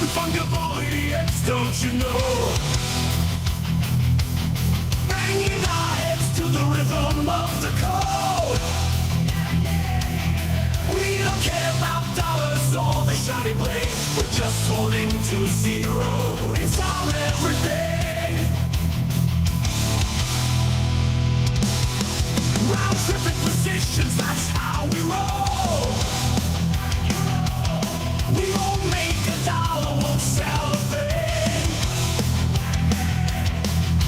Non-fungible idiots, don't you know? Banging our heads to the rhythm of the code. We don't care about dollars or the shiny blade. We're just holding to zero. It's our everything. Round tripping positions, that's how we roll. We won't make a dollar, won't sell a thing.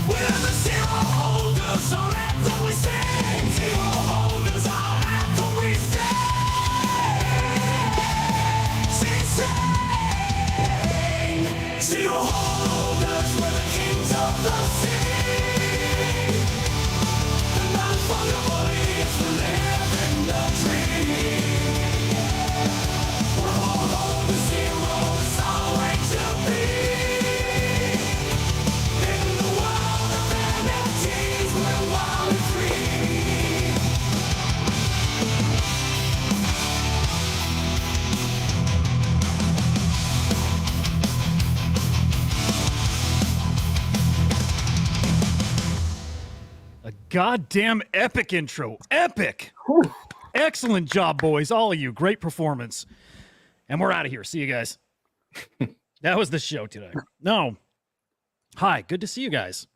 We're the zero holders, our anthem we sing. Zero holders, our anthem we sing. Zero holders, we're the kings of the sea. The non-fungible idiots, we're living the dream. We're all on the zero, it's our way to be. In the world of NFTs, we're wild and free. A goddamn epic intro. Epic. Excellent job, boys. All of you. Great performance. And we're out of here. See you guys. That was the show today. No. Hi. Good to see you guys.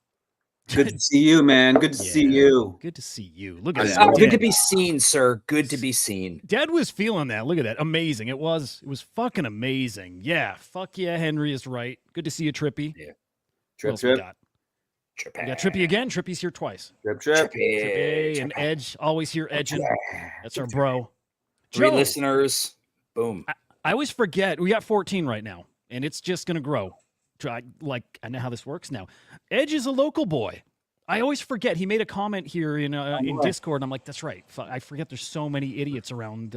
Good to see you, man. Good to see you. Good to see you. Look at Yeah. that. Good to be seen, sir. Good to be seen. Dad was feeling that. Look at that. Amazing. It was fucking amazing. Yeah. Fuck yeah. Henry is right. Good to see you, Trippy. Yeah. What else Trip, we got? We got Trippy again. Trippy's here twice. trip. Trippy and Edge. Always here edging. That's our bro. Three Joe. listeners. Boom. I always forget. We got 14 right now, and it's just going to grow. I know how this works now. Edge is a local boy. I always forget. He made a comment here in Discord, and I'm like, that's right. I forget there's so many idiots around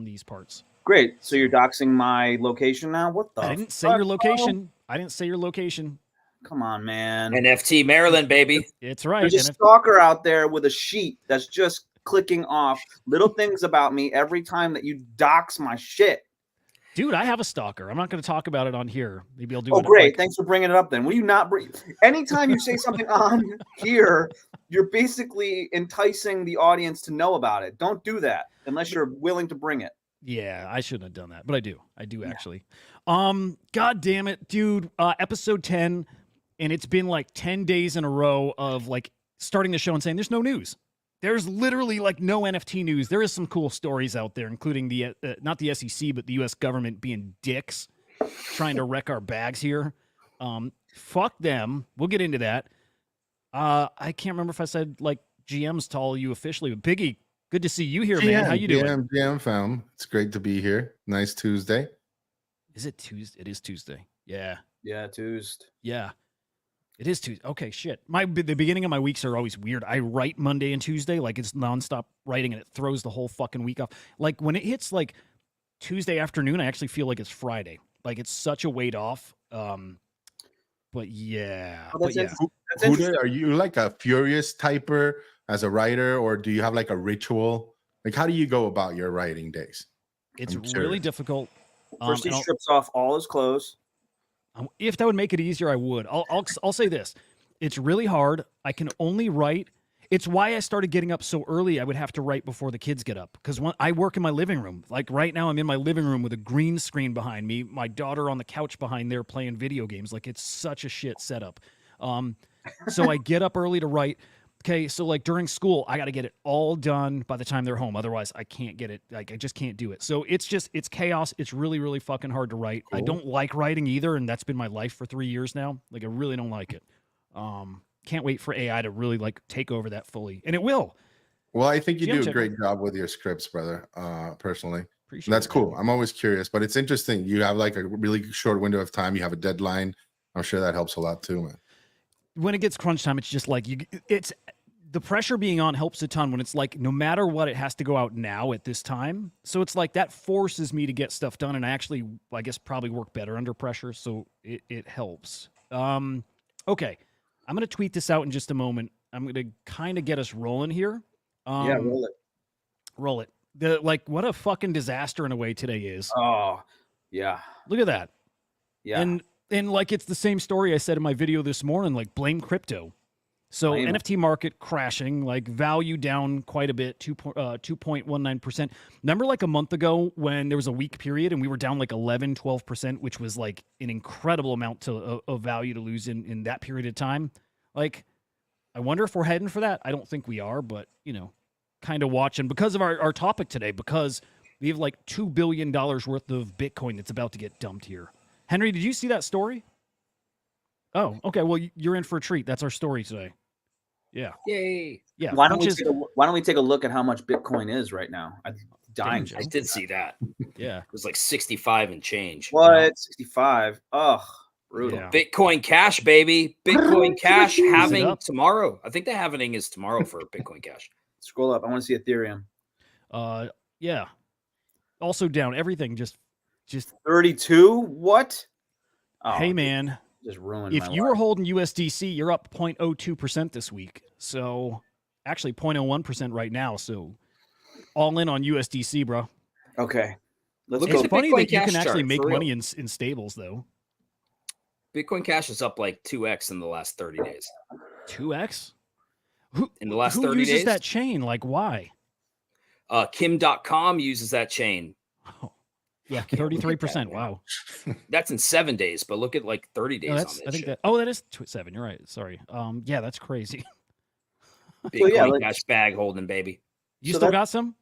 these parts. Great. So you're doxing my location now? What the I didn't say fuck, your bro? location. I didn't say your location. Come on, man. NFT Maryland, baby. It's right. There's a stalker out there with a sheet that's just clicking off little things about me every time that you dox my shit. Dude, I have a stalker. I'm not going to talk about it on here. Maybe I'll do Oh, it. great. Thanks for bringing it up then. Will you not bring... Anytime you say something on here, you're basically enticing the audience to know about it. Don't do that unless you're willing to bring it. Yeah, I shouldn't have done that, but I do. I do actually. God damn it, dude. Episode 10, and it's been like 10 days in a row of like starting the show and saying there's no news. There's literally like no NFT news. There is some cool stories out there, including the not the SEC, but the U.S. government being dicks, trying to wreck our bags here. Fuck them. We'll get into that. I can't remember if I said like GM's to all you officially, but Biggie, good to see you here, man. How you doing? GM fam. It's great to be here. Nice Tuesday. Is it Tuesday? It is Tuesday. Yeah. Yeah, Tuesday. Yeah. It is Tuesday. Okay, shit. The beginning of my weeks are always weird. I write Monday and Tuesday, like it's nonstop writing, and it throws the whole fucking week off. Like when it hits like Tuesday afternoon, I actually feel like it's Friday. Like it's such a weight off. But yeah. Oh, that's yeah. Are you like a furious typer as a writer, or do you have like a ritual? Like, how do you go about your writing days? It's I'm really curious. difficult. First, he and strips off all his clothes. if that would make it easier, I would. I'll say this. It's really hard. I can only write. It's why I started getting up so early. I would have to write before the kids get up because I work in my living room. Like right now, I'm in my living room with a green screen behind me. My daughter on the couch behind there playing video games. Like it's such a shit setup. So I get up early to write. Okay, so like during school, I got to get it all done by the time they're home. Otherwise, I can't get it. Like I just can't do it. So it's chaos. It's really, really fucking hard to write. Cool. I don't like writing either, and that's been my life for 3 years now. Like I really don't like it. Can't wait for AI to really like take over that fully, and it will. Well, I think you do a great job with your scripts, brother. Personally, appreciate that's that. cool. I'm always curious, but it's interesting. You have like a really short window of time. You have a deadline. I'm sure that helps a lot too, man. When it gets crunch time, it's just like it's the pressure being on helps a ton when it's like no matter what, it has to go out now at this time. So it's like that forces me to get stuff done, and I actually, I guess, probably work better under pressure. So it helps. Okay. I'm going to tweet this out in just a moment. I'm going to kind of get us rolling here. Yeah, roll it. Roll it. What a fucking disaster in a way today is. Oh, yeah. Look at that. Yeah. And like it's the same story I said in my video this morning, like blame crypto. So Blame it. NFT market crashing, like value down quite a bit, 2.19%. Remember like a month ago when there was a week period and we were down like 11, 12%, which was like an incredible amount of value to lose in that period of time. Like, I wonder if we're heading for that. I don't think we are, but you know, kind of watching because of our topic today, because we have like $2 billion worth of Bitcoin that's about to get dumped here. Henry, did you see that story? Oh, okay. Well, you're in for a treat. That's our story today. Yeah. Yay. Yeah. Why don't we take a look at how much Bitcoin is right now? I'm dying. Damn, I did see that. Yeah. It was like 65 and change. What? 65. Ugh. Brutal. Yeah. Bitcoin Cash, baby. Bitcoin Cash halving up? tomorrow. I think the halving is tomorrow for Bitcoin Cash. Scroll up. I want to see Ethereum. Yeah. Also down. Everything just 32? What? Oh, hey man. just ruined If my you life. were holding USDC, you're up 0.02% this week. So actually 0.01% right now. So all in on USDC, bro. Okay. Let's Look go. It's at the funny Bitcoin that you Cash can actually chart, make for real. money in stables though. Bitcoin Cash is up like 2x in the last 30 days. 2x? In the last Who 30 uses days? that chain? Like why? Kim.com uses that chain. Oh, yeah, can't look at 33%. that, Wow. That's in 7 days, but look at like 30 days No, on that's this I think shit. that. Oh, that is 7. You're right. Sorry. Yeah, that's crazy. Bitcoin yeah, like- Cash bag holding, baby. You So still that- got some?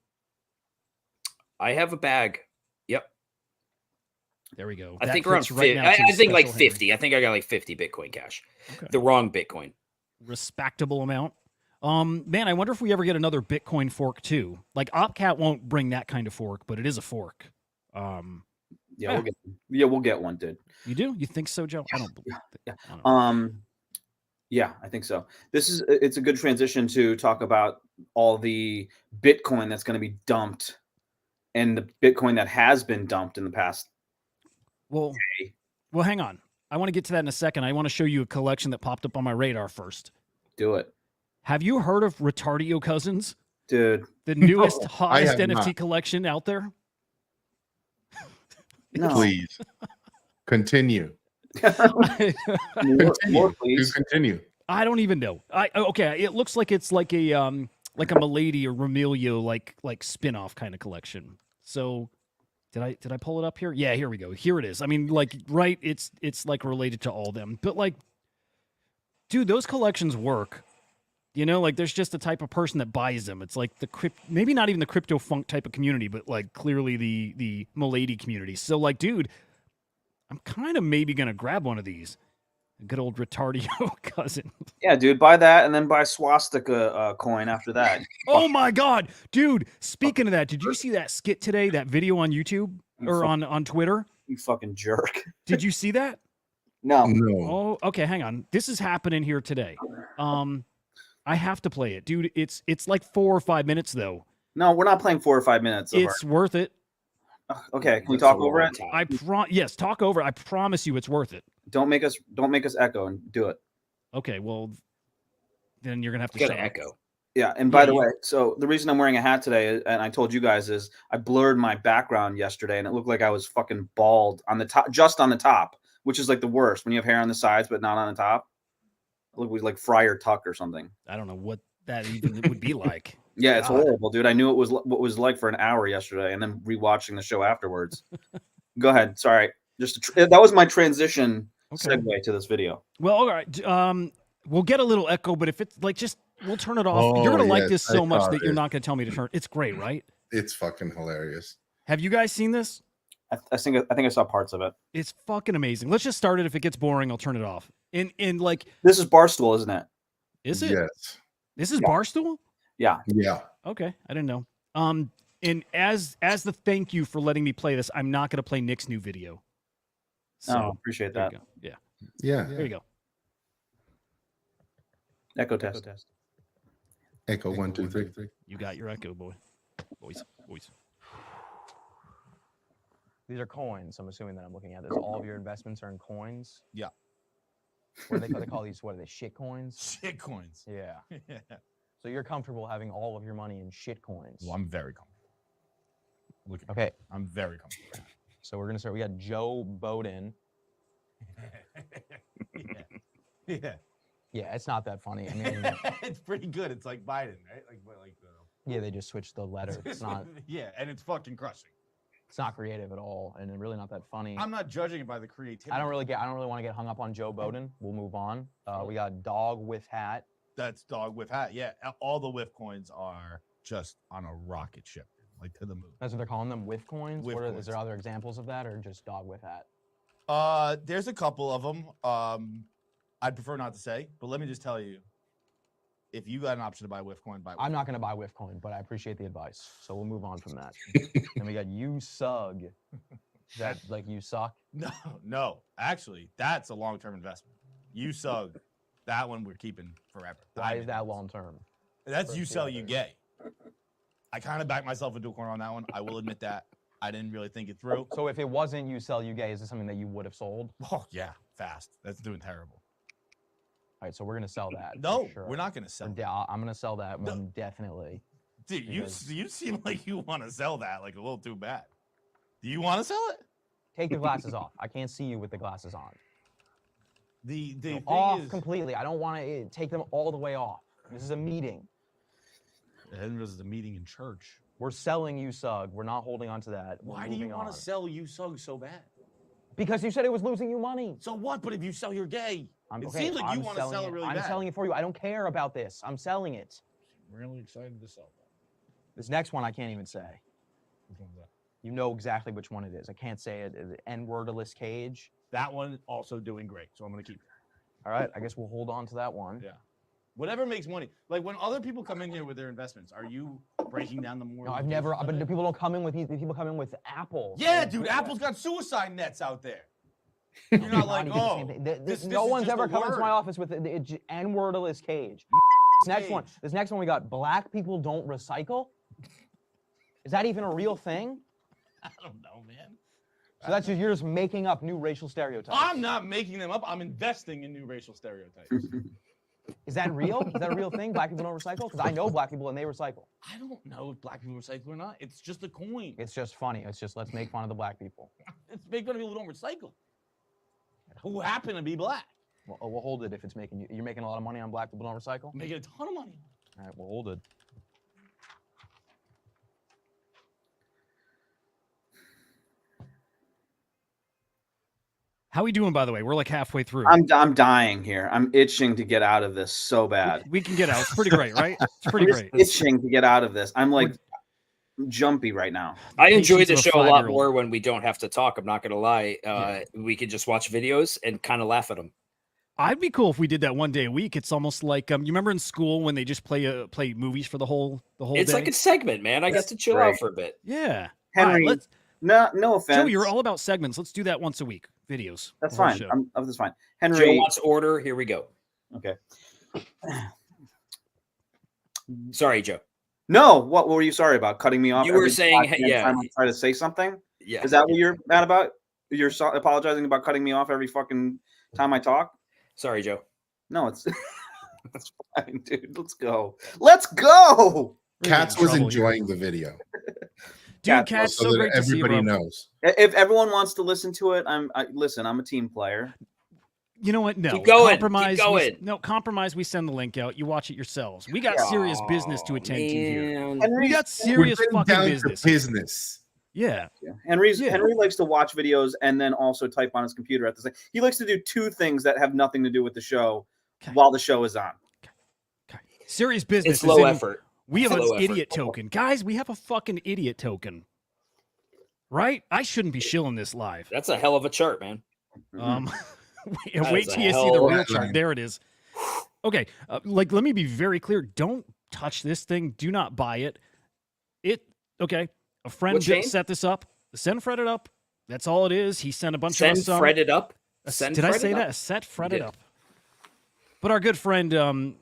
I have a bag. Yep. There we go. I That think around fits right 50. now to I the think like special, Henry. 50. I think I got like 50 Bitcoin Cash. Okay. The wrong Bitcoin. Respectable amount. Man, I wonder if we ever get another Bitcoin fork too. Like Opcat won't bring that kind of fork, but it is a fork. Yeah, we'll get one, dude. You do? You think so, Joe? I don't believe it. Yeah. I don't know. Yeah, I think so. It's a good transition to talk about all the Bitcoin that's going to be dumped and the Bitcoin that has been dumped in the past. Well, hang on. I want to get to that in a second. I want to show you a collection that popped up on my radar first. Do it, Have you heard of Retardio Cousins? dude. The newest, I hottest have NFT not. collection out there? No, Please continue. more, please. Continue. I don't even know. Okay, it looks like it's like a Milady or Romilio like spin-off kind of collection. So did I pull it up here? Yeah, here we go. Here it is. I mean, like, right, it's like related to all them. But like, dude, those collections work. You know, like there's just a type of person that buys them. It's like maybe not even the crypto funk type of community, but like clearly the Milady community. So like, dude, I'm kind of maybe gonna grab one of these. A good old Retardio cousin. Yeah, dude, buy that and then buy swastika coin after that. Oh my god, dude! Speaking of that, did you see that skit today? That video on YouTube or on Twitter? You fucking jerk. Did you see that? No. No. Oh, okay. Hang on. This is happening here today. I have to play it, dude. It's like 4 or 5 minutes though. No, we're not playing 4 or 5 minutes. Of It's worth it. okay, can we That's talk a over long it? time. Yes, talk over. I promise you, it's worth it. Don't make us echo and do it. Okay, well, then you're gonna have to Got shut an up. echo. Yeah, and by Yeah, the you- way, so the reason I'm wearing a hat today, and I told you guys, is I blurred my background yesterday, and it looked like I was fucking bald on the top, just on the top, which is like the worst when you have hair on the sides but not on the top. It looked like Friar Tuck or something. I don't know what that even would be like. Yeah, it's God. horrible, dude. I knew it was what it was like for an hour yesterday, and then rewatching the show afterwards. Go ahead. Sorry, that was my transition Okay. segue to this video. Well, all right. We'll get a little echo, but if it's like just we'll turn it off. Oh, You're gonna like yes, this I so much saw that you're this. not gonna tell me to turn. It's great, right? It's fucking hilarious. Have you guys seen this? I think I saw parts of it. It's fucking amazing. Let's just start it. If it gets boring, I'll turn it off. And like, This is Barstool, isn't it? is it? Yes. This is Yeah. Barstool? Yeah. Yeah. Okay, I didn't know. And as the thank you for letting me play this, I'm not gonna play Nick's new video. So Oh, appreciate there that. you go. Yeah, Yeah. there you go. Echo test. Echo 1, 2, 3. You got your echo, boys. These are coins. I'm assuming that I'm looking at this. All of your investments are in coins. Yeah. What do they call these? What are they? Shit coins. Shit coins. Yeah. Yeah. So you're comfortable having all of your money in shit coins. Well, I'm very comfortable. Look at me. Okay. I'm very comfortable. So we're gonna start. We got Joe Bowden. Yeah. Yeah, it's not that funny. I mean, It's pretty good. It's like Biden, right? yeah, they just switched the letter. It's not. Yeah, and it's fucking crushing. It's not creative at all, and it's really not that funny. I'm not judging it by the creativity. I don't really want to get hung up on Joe Biden. We'll move on. We got dog with hat. That's dog with hat. Yeah, all the whiff coins are just on a rocket ship, like to the moon. That's what they're calling them, whiff coins. Whiff Is coins. there other examples of that, or just dog with hat? There's a couple of them. I'd prefer not to say, but let me just tell you, if you got an option to buy whiff coin, buy whiff. I'm not going to buy whiff coin, but I appreciate the advice. So we'll move on from that. Then we got you sug. Is that like you suck? No. Actually, that's a long-term investment. You sug. That one we're keeping forever. Why is that long term? That's you sell, you gay. I kind of backed myself into a corner on that one. I will admit that. I didn't really think it through. So if it wasn't you sell, you gay, is this something that you would have sold? Oh, yeah, fast. That's doing terrible. All right, so we're going to sell that. for No, sure. we're not going to sell it. I'm going to sell that one definitely. Dude, because- you seem like you want to sell that like a little too bad. Do you want to sell it? Take the glasses off. I can't see you with the glasses on. The thing Off is, completely. I don't want to take them all the way off. This is a meeting. and this is a meeting in church. We're selling you sug. We're not holding on to that. We're Why do you moving want on. to sell you so bad? Because you said it was losing you money. So what? But if you sell, you're gay. It Okay, seems like you I'm want to selling sell it really bad. I'm selling it for you. I don't care about this. I'm selling it. I'm really excited to sell that. This next one I can't even say. Which one's that? You know exactly which one it is. I can't say it. N-wordless cage. That one also doing great, so I'm gonna keep it. All right, I guess we'll hold on to that one. Yeah. Whatever makes money. Like when other people come in here with their investments, are you breaking down the more? No, I've never. But the people don't come in with these. People come in with Apple. Yeah, dude. Apple's got suicide nets out there. You're not like, even the oh, same thing. this No is one's just ever a come into my word. office with the N-wordless cage. This next one we got. Black people don't recycle. Is that even a real thing? I don't know, man. So that's just you're just making up new racial stereotypes. I'm not making them up. I'm investing in new racial stereotypes. Is that real? Is that a real thing? Black people don't recycle? Because I know black people and they recycle. I don't know if black people recycle or not. It's just a coin. It's just funny. It's just let's make fun of the black people. It's make fun of people who don't recycle. Who happen to be black. Well, we'll hold it if it's making you're making a lot of money on black people don't recycle. Making a ton of money. All right, we'll hold it. How we doing, by the way? We're like halfway through. I'm dying here. I'm itching to get out of this so bad. We can get out. It's pretty great, right? It's pretty I'm just great. itching to get out of this. I'm like jumpy right now. I enjoy Patience the of a show a lot 5-year-old. more when we don't have to talk. I'm not going to lie. We could just watch videos and kind of laugh at them. I'd be cool if we did that one day a week. It's almost like you remember in school when they just play movies for the whole It's day? like a segment, man. I got to chill great. out for a bit. Yeah. Henry, All right, no offense. Joe, you're all about segments. Let's do that once a week. Videos. That's the whole fine. show. That's fine. Joe Henry. wants order. Here we go. Okay. Sorry, Joe. No, what were you sorry about? Cutting me off? You were every saying, goddamn yeah. time I try to say something. Yeah. Is that what you're mad about? You're apologizing about cutting me off every fucking time I talk? Sorry, Joe. No, it's that's fine, dude. Let's go. Let's go. We're Katz getting in was trouble enjoying the video, Dude, Kat's so so that great to see you, everybody bro. knows. If everyone wants to listen to it, listen. I'm a team player. You know what? No. Keep going. Keep Compromise. going. Compromise. We send the link out. You watch it yourselves. We got serious business to attend to here. Man. We Henry's, got We're serious getting fucking down to business. business. Yeah. Henry Yeah. likes to watch videos and then also type on his computer at the same. He likes to do two things that have nothing to do with the show Okay. while the show is on. Okay. Serious business. It's is low in- effort. We have an Low effort. idiot token. Guys, we have a fucking idiot token. Right? I shouldn't be shilling this live. That's a hell of a chart, man. Wait is till a you see hell the of real a chart. line. There it is. Okay, let me be very clear. Don't touch this thing. Do not buy it. Okay. A friend What chain? set this up. Send Fred it up. That's all it is. He sent a bunch Send of us some. Fred it up. A- Send Did I Fred say it that? up. Set Fred You it did. up. But our good friend,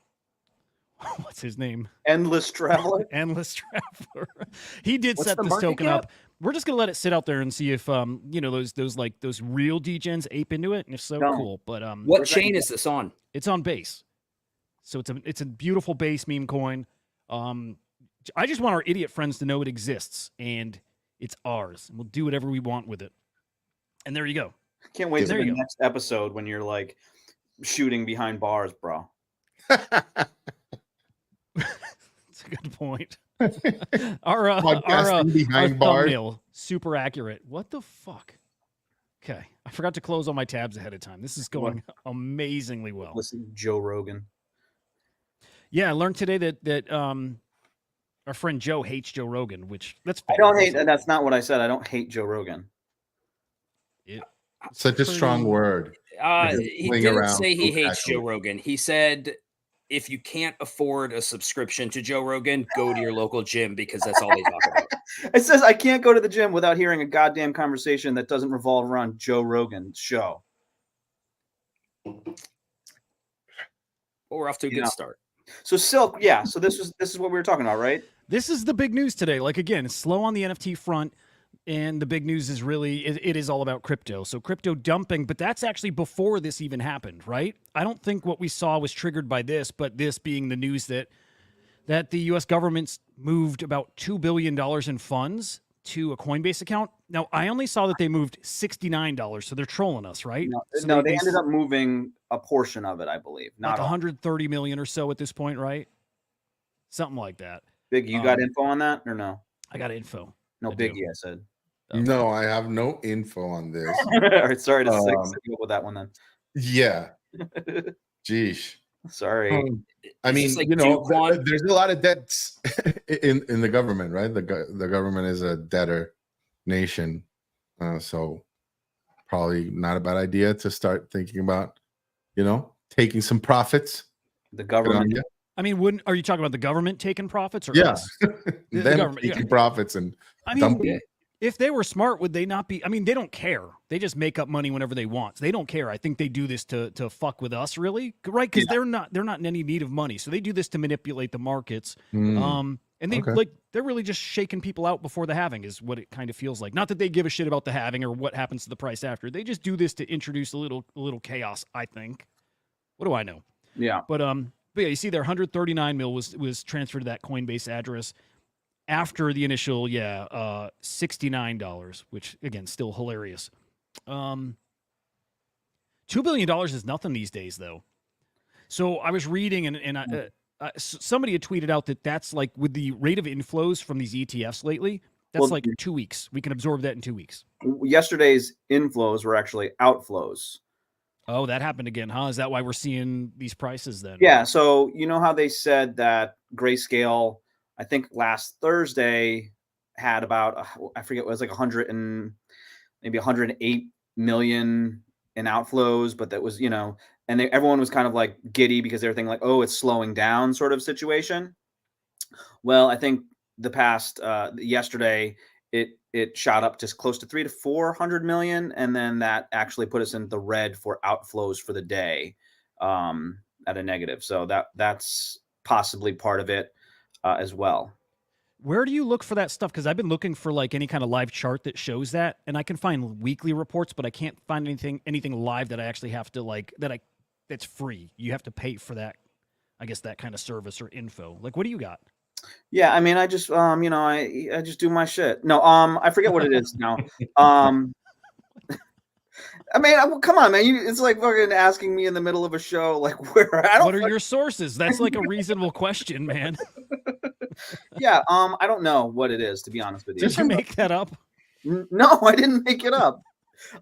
what's his name? Endless traveler. Endless Traveler. He did What's set the this market token cap? up. We're just gonna let it sit out there and see if those real degens ape into it, and if so, No. cool. But What chain is this on? it's on base, so it's a beautiful base meme coin. I just want our idiot friends to know it exists and it's ours, and we'll do whatever we want with it. And there you go. Can't wait to There the you go. next episode when you're like shooting behind bars, bro. That's a good point. our Podcasting behind bars. thumbnail, super accurate. What the fuck? Okay. I forgot to close all my tabs ahead of time. This is going amazingly well. Listen, to Joe Rogan. Yeah, I learned today that our friend Joe hates Joe Rogan, which that's I fair. don't hate. That's not what I said. I don't hate Joe Rogan. Such a strong Pretty- word. He Fling didn't around say he so hates Joe casually. Rogan. He said if you can't afford a subscription to Joe Rogan, go to your local gym because that's all they talk about. It says I can't go to the gym without hearing a goddamn conversation that doesn't revolve around Joe Rogan's show. Well, we're off to a good Yeah. start. So Silk, yeah. So this is what we were talking about, right? This is the big news today. Like, again, it's slow on the NFT front. And the big news is really, it is all about crypto. So crypto dumping, but that's actually before this even happened, right? I don't think what we saw was triggered by this, but this being the news that the U.S. government's moved about $2 billion in funds to a Coinbase account. Now, I only saw that they moved $69, so they're trolling us, right? So No, they ended up moving a portion of it, I believe. like Not all. 130 million or so at this point, right? Something like that. Big, you got info on that or no? I got info. No, I do. Biggie, I said. No, I have no info on this. All right, sorry to set Um, you up with that one then. Yeah. Jeez. Sorry. I Is mean, this like you know, Duke one? there's a lot of debts in the government, right? The government is a debtor nation, so probably not a bad idea to start thinking about, you know, taking some profits. The Good on government. ya. I mean, are you talking about the government taking profits or Yeah, us? The them government, yeah. taking profits and I mean, dumping. if they were smart, would they not be? I mean, they don't care. They just make up money whenever they want. They don't care. I think they do this to fuck with us, really, right? Because they're not in any need of money, so they do this to manipulate the markets. And they okay. they're really just shaking people out before the halving, is what it kind of feels like. Not that they give a shit about the halving or what happens to the price after. They just do this to introduce a little chaos, I think. What do I know? Yeah. But yeah, you see there 139 mil was transferred to that Coinbase address after the initial $69, which again still hilarious. $2 billion is nothing these days, though. So I was reading and somebody had tweeted out that that's like with the rate of inflows from these ETFs lately. That's Well, like 2 weeks. We can absorb that in 2 weeks. Yesterday's inflows were actually outflows. Oh, that happened again, huh? Is that why we're seeing these prices then? Yeah. So you know how they said that Grayscale, I think last Thursday, had about I forget, it was like 100 and maybe 108 million in outflows, but that was, you know, and everyone was kind of like giddy because they were thinking like, oh, it's slowing down sort of situation. Well, I think the past yesterday it shot up to close to 300 to 400 million, and then that actually put us in the red for outflows for the day at a negative. So that's possibly part of it as well. Where do you look for that stuff? Because I've been looking for like any kind of live chart that shows that, and I can find weekly reports, but I can't find anything live that I actually have to that's free. You have to pay for that, I guess, that kind of service or info. Like, what do you got? Yeah, I mean, I just you know, I just do my shit. No, I forget what it is now. I mean, come on, man. It's like fucking asking me in the middle of a show, like, where I don't. What are your sources? That's like a reasonable question, man. Yeah, I don't know what it is, to be honest with you. Did you make that up? No, I didn't make it up.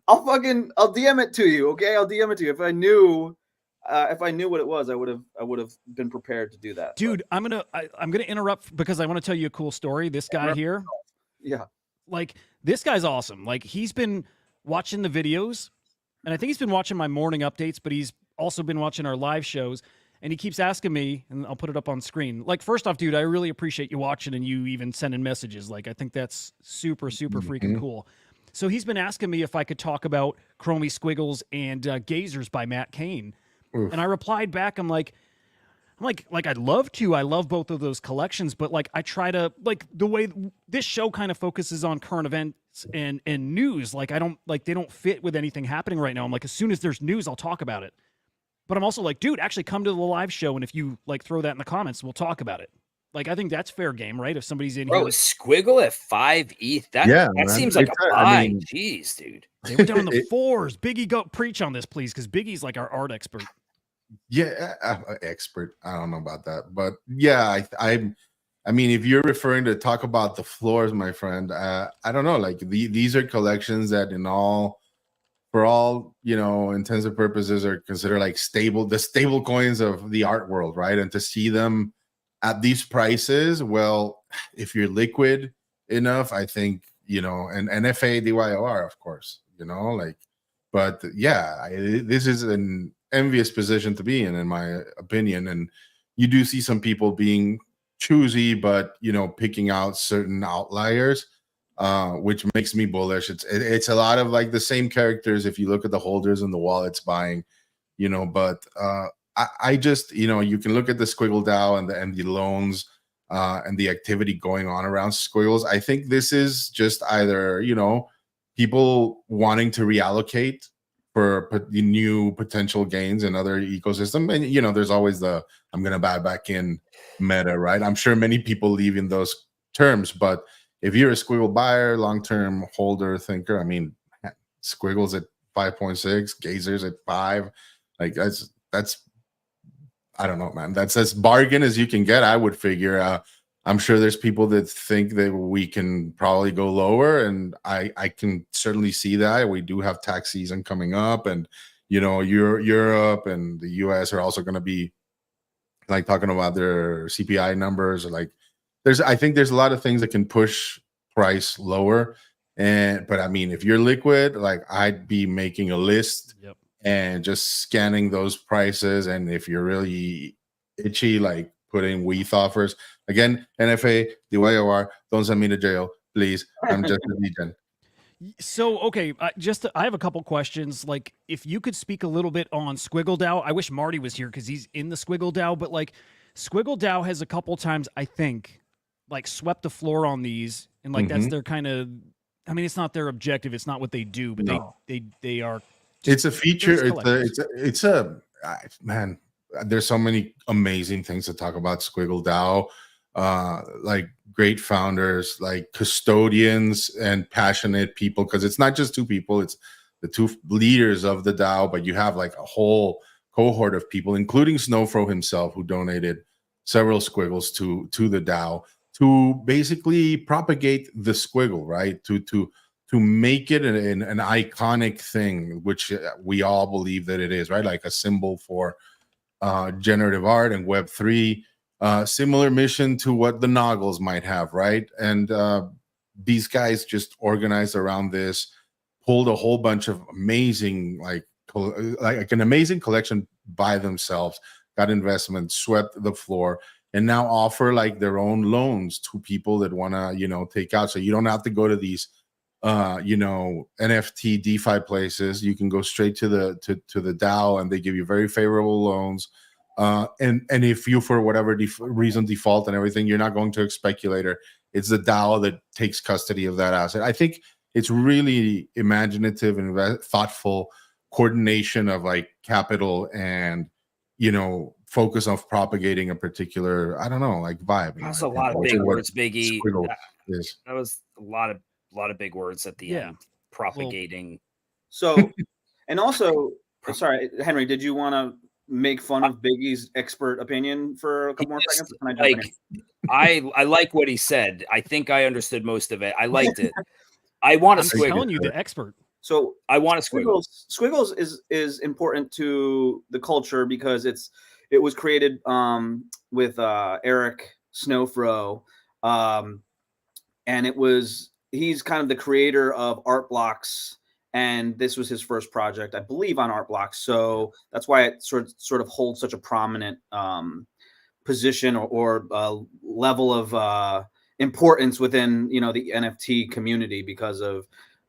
I'll DM it to you, okay? I'll DM it to you. If I knew what it was, I would have been prepared to do that. Dude, I'm gonna interrupt because I want to tell you a cool story. This guy here, Yeah. like, this guy's awesome. Like, he's been watching the videos, and I think he's been watching my morning updates, but he's also been watching our live shows, and he keeps asking me, and I'll put it up on screen. Like, first off, dude, I really appreciate you watching and you even sending messages. Like, I think that's super, super freaking cool. So he's been asking me if I could talk about Chromie Squiggles and Gazers by Matt Cain. And I replied back, I'm like, I'd love to. I love both of those collections, but like, I try to, like, the way this show kind of focuses on current events and news. Like, I don't, like, they don't fit with anything happening right now. I'm like, as soon as there's news, I'll talk about it. But I'm also like, dude, actually come to the live show, and if you like throw that in the comments, we'll talk about it. Like, I think that's fair game, right? If somebody's in Bro, here, Squiggle at 5 ETH. That Yeah, that man. seems like a It's, buy. I mean, Jeez, dude. they were down in the It- fours. Biggie, go preach on this, please, because Biggie's like our art expert. yeah, expert. I don't know about that, but yeah, I mean, if you're referring to talk about the floors, my friend, I don't know. Like these are collections that, for all intents and purposes, are considered like the stable coins of the art world, right? And to see them at these prices, well, if you're liquid enough, I think and NFA DYOR, of course, like, but yeah, this is an envious position to be in my opinion, and you do see some people being choosy, but picking out certain outliers, which makes me bullish. It's a lot of like the same characters if you look at the holders and the wallets buying, but I just you can look at the Squiggle DAO and the loans and the activity going on around Squiggles. I think this is just either people wanting to reallocate for new potential gains in other ecosystem, and there's always the I'm gonna buy back in meta, right? I'm sure many people leave in those terms, but if you're a Squiggle buyer, long-term holder, thinker, I mean, Squiggles at 5.6, Gazers at 5, like that's I don't know, man. That's as bargain as you can get, I would figure. I'm sure there's people that think that we can probably go lower, and I can certainly see that. We do have tax season coming up, and Europe and the US are also going to be like talking about their CPI numbers. Or like I think there's a lot of things that can push price lower. But I mean, if you're liquid, like I'd be making a list Yep. and just scanning those prices. And if you're really itchy, like putting WETH offers. Again, NFA, DYOR, don't send me to jail, please. I'm just a degen. So, okay, I have a couple questions. Like, if you could speak a little bit on Squiggle DAO. I wish Marty was here because he's in the Squiggle DAO, but like, Squiggle DAO has a couple times, I think, like swept the floor on these, and like that's their kind of. I mean, it's not their objective. It's not what they do, but No. they are. It's a feature. collectors. It's a man. There's so many amazing things to talk about Squiggle DAO. Like great founders, like custodians and passionate people, because it's not just two people, it's the two leaders of the DAO, but you have like a whole cohort of people, including Snowfro himself, who donated several Squiggles to the DAO to basically propagate the Squiggle, right? To make it an iconic thing, which we all believe that it is, right? Like a symbol for generative art and Web3. Similar mission to what the Noggles might have, right? And these guys just organized around this, pulled a whole bunch of amazing, like an amazing collection by themselves, got investment, swept the floor, and now offer like their own loans to people that want to, take out. So you don't have to go to these, NFT DeFi places. You can go straight to the DAO, and they give you very favorable loans. And if you, for whatever reason, default and everything, you're not going to a speculator. It's the DAO that takes custody of that asset. I think it's really imaginative and thoughtful coordination of like capital and focus on propagating a particular, I don't know, like vibe. That's a lot of big words, Biggie. Yes. That was a lot of big words at the end. Propagating. So, and also, sorry, Henry, did you want to make fun of Biggie's expert opinion for a couple more seconds? Can I jump in? I like what he said. I think I understood most of it. I liked it. I want to I'm Squiggle. telling you, the expert. So I want to Squiggle. Squiggles is important to the culture because it was created with Eric Snowfro, and he's kind of the creator of Art Blocks, and this was his first project, I believe, on Art Blocks. So that's why it sort of holds such a prominent position or level of importance within the NFT community because of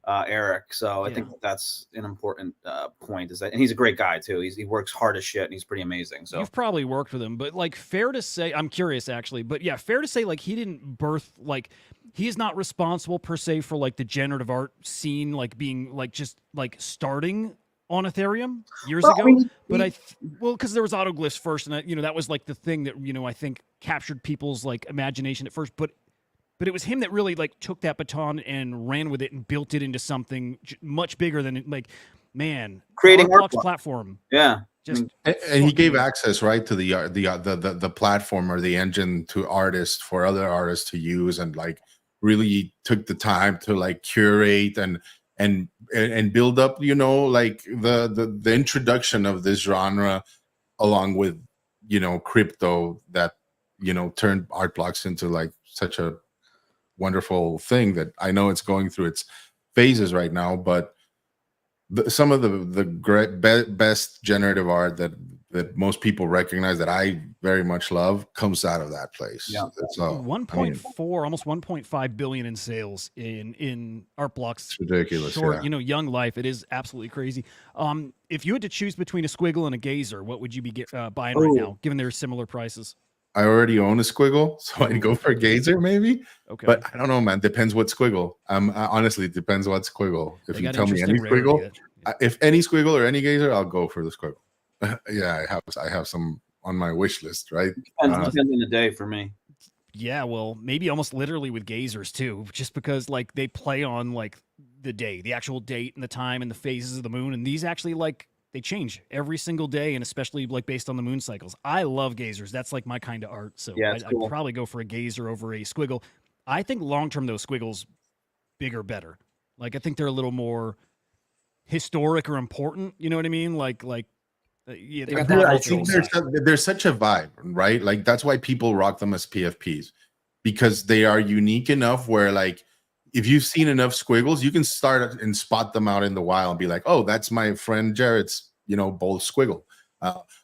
Eric. So I think that's an important point, is that, and he's a great guy too. He works hard as shit, and he's pretty amazing. So you've probably worked with him, but like, fair to say, I'm curious actually, but yeah, fair to say, like, he didn't birth, like, he is not responsible per se for like the generative art scene, like being like just like starting on Ethereum years Well, ago. I mean, But because there was autoglyphs first, and that was like the thing that I think captured people's like imagination at first. But it was him that really like took that baton and ran with it and built it into something much bigger than like, man, Creating Art Block's Art Block. platform. Yeah. Just And he gave fucking- access, right, to the platform or the engine to artists for other artists to use, and like really took the time to like curate and build up, like the introduction of this genre, along with crypto, that turned Art Blocks into like such a wonderful thing that I know it's going through its phases right now, but some of the great best generative art that most people recognize, that I very much love, comes out of that place. Yeah. So 1.4, almost 1.5 billion in sales in Art Block's it's ridiculous. short, Yeah. young life. It is absolutely crazy. If you had to choose between a squiggle and a gazer, what would you be buying right now, given their similar prices? I already own a squiggle, so I'd go for a gazer maybe. Okay, But I don't know, man. Depends what squiggle. Honestly, it depends what squiggle. If They you got tell me any interesting rarity. squiggle, if any squiggle or any gazer, I'll go for the squiggle. Yeah, I have some on my wish list, right? Depends on the day for me. Yeah, well, maybe almost literally with gazers too, just because like they play on like the day, the actual date and the time and the phases of the moon, and these actually like they change every single day, and especially like based on the moon cycles. I love gazers. That's like my kind of art. So Yeah, it's cool. I'd probably go for a gazer over a squiggle. I think long term those squiggles bigger better. Like I think they're a little more historic or important. You know what I mean? Yeah, They got they're that I cultural think side. there's such a vibe, right? Like that's why people rock them as PFPs, because they are unique enough where, like, if you've seen enough squiggles, you can start and spot them out in the wild and be like, oh, that's my friend Jared's, bold squiggle.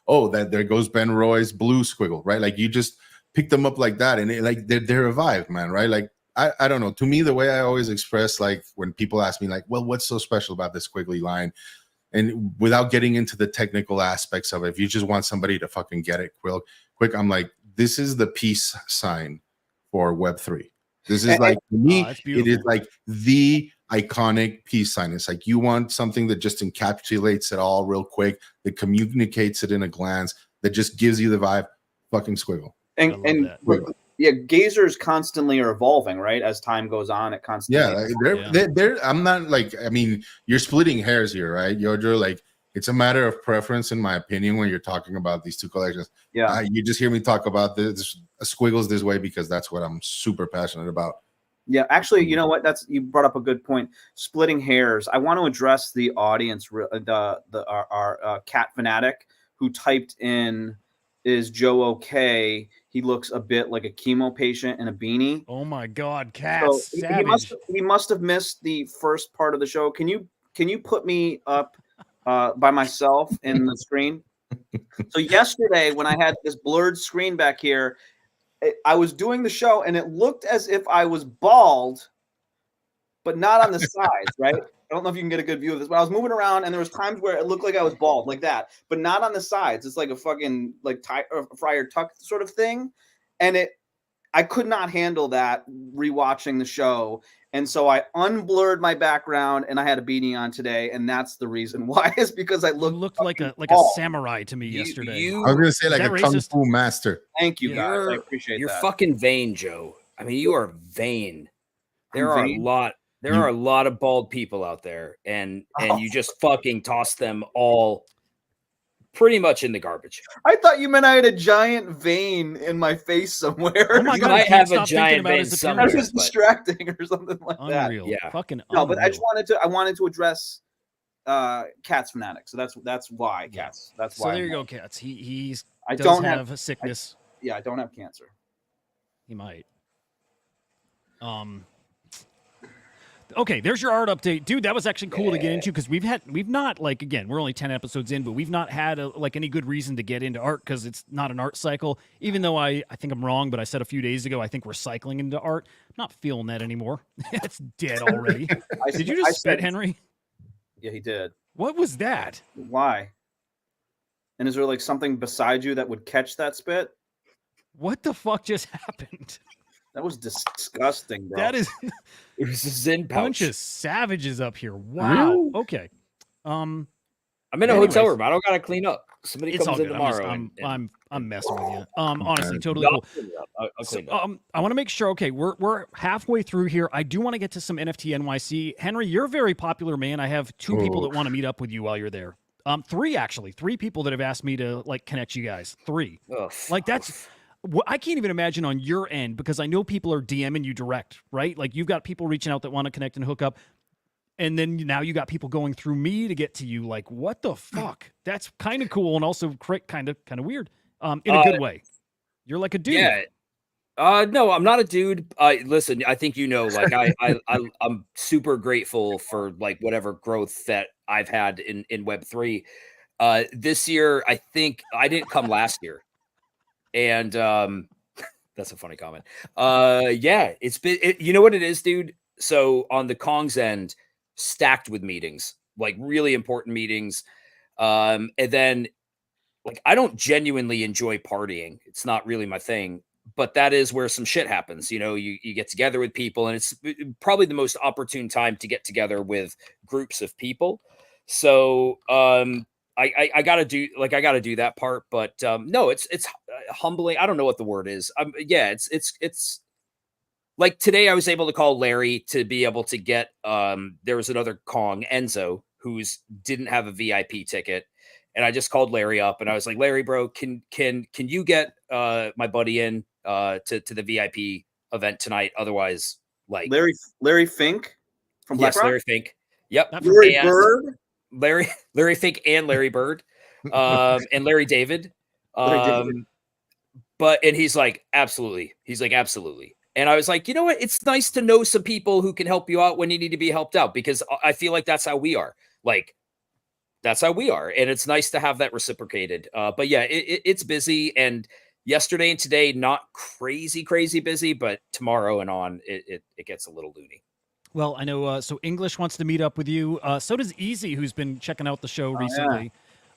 Oh, that there goes Ben Roy's blue squiggle, right? Like you just pick them up like that, and they're a vibe, man, right? Like I don't know. To me, the way I always express, like when people ask me, like, well, what's so special about this squiggly line? And without getting into the technical aspects of it, if you just want somebody to fucking get it quick, I'm like, this is the peace sign for Web3. This is like, to me, that's it is beautiful. like the iconic peace sign. It's like you want something that just encapsulates it all real quick, that communicates it in a glance, that just gives you the vibe. Fucking squiggle. I love that. Yeah, gazers constantly are evolving, right? As time goes on, it constantly. Yeah, like, they're. I'm not like. I mean, you're splitting hairs here, right, Yojo? Like, it's a matter of preference, in my opinion, when you're talking about these two collections. Yeah. You just hear me talk about this squiggles this way because that's what I'm super passionate about. Yeah, actually, you know what? You brought up a good point. Splitting hairs. I want to address the audience, our cat fanatic who typed in, "Is Joe okay? He looks a bit like a chemo patient in a beanie." Oh my God, So cats, savage. he must have missed the first part of the show. Can you put me up by myself in the screen? So yesterday, when I had this blurred screen back here, I was doing the show and it looked as if I was bald, but not on the sides, right? I don't know if you can get a good view of this, but I was moving around and there was times where it looked like I was bald like that, but not on the sides. It's like a fucking like Friar Tuck sort of thing. And I could not handle that rewatching the show. And so I unblurred my background and I had a beanie on today. And that's the reason why, is because I You looked like a bald. samurai to me yesterday. I was gonna say like Is a that kung racist? fu master. Thank you Yeah. guys. I appreciate You're that. fucking vain, Joe. I mean, you are vain. There are vain? a lot. There are a lot of bald people out there, and Oh. you just fucking toss them all pretty much in the garbage. I thought you meant I had a giant vein in my face somewhere. Oh my You God, might I can't have a stop thinking giant about vein his That somewhere. appearance. was distracting or something like that. Unreal. Yeah. Fucking No, unreal. but I wanted to address Cats fanatic. So that's why Yeah. Cats. That's So why. there you go, cats. He I does don't have a sickness. Yeah, I don't have cancer. He might. Okay, there's your art update, dude. That was actually cool to get into because we've not, like, again, we're only 10 episodes in, but we've not had like any good reason to get into art because it's not an art cycle. Even though I think I'm wrong, but I said a few days ago I think we're cycling into art. Not feeling that anymore. It's dead already. Did you just spit, Henry? Yeah, he did. What was that? Why? And is there like something beside you that would catch that spit? What the fuck just happened? That was disgusting, bro. That is It was a Zen bunch pouch. of savages up here. Wow. Okay. I'm in a Anyways. hotel room. I don't gotta clean up. Somebody It's all comes in good. tomorrow. I'm messing with you. Honestly, totally No, cool. I'll So, clean it up. I want to make sure. Okay, we're halfway through here. I do want to get to some NFT NYC. Henry, you're a very popular man. I have two people that want to meet up with you while you're there. Three people that have asked me to like connect you guys. Three. Like that's. I can't even imagine on your end because I know people are DMing you direct, right? Like you've got people reaching out that want to connect and hook up. And then now you got people going through me to get to you. Like, what the fuck? That's kind of cool and also kind of weird. In a good way. You're like a dude. Yeah. No, I'm not a dude. Listen, I think like I'm super grateful for like whatever growth that I've had in Web3. This year, I think I didn't come last year, and that's a funny comment. Yeah, it's been. You know what it is, dude. So on the Kong's end, stacked with meetings, like really important meetings, and then like I don't genuinely enjoy partying. It's not really my thing. But that is where some shit happens. You get together with people, and it's probably the most opportune time to get together with groups of people. So I gotta do that part. But no, it's humbling. I don't know what the word is. Yeah, it's like today I was able to call Larry to be able to get there was another Kong, Enzo, who's didn't have a VIP ticket. And I just called Larry up and I was like, Larry, bro, can you get my buddy in to the VIP event tonight? Otherwise, like Larry Fink from BlackRock. Larry Fink. Yep. Larry And Bird. Larry Fink and Larry Bird. And Larry David. But he's like, absolutely. He's like, absolutely. And I was like, you know what? It's nice to know some people who can help you out when you need to be helped out, because I feel like that's how we are. Like, that's how we are. And it's nice to have that reciprocated. But yeah, it's busy. And yesterday and today, not crazy busy, but tomorrow and on, it gets a little loony. Well, I know. So English wants to meet up with you. So does Easy, who's been checking out the show recently.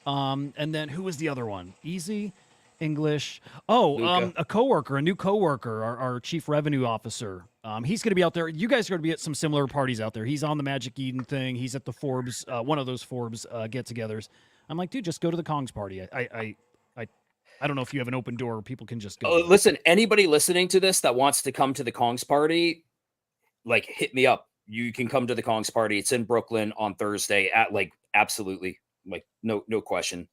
Yeah. And then who was the other one? Easy, English. Oh, a coworker, a new coworker, our chief revenue officer. He's going to be out there. You guys are going to be at some similar parties out there. He's on the Magic Eden thing. He's at the Forbes, one of those Forbes get-togethers. I'm like, dude, just go to the Kong's party. I don't know if you have an open door where people can just go. Listen, anybody listening to this that wants to come to the Kong's party, like, hit me up. You can come to the Kong's party. It's in Brooklyn on Thursday at absolutely, no question.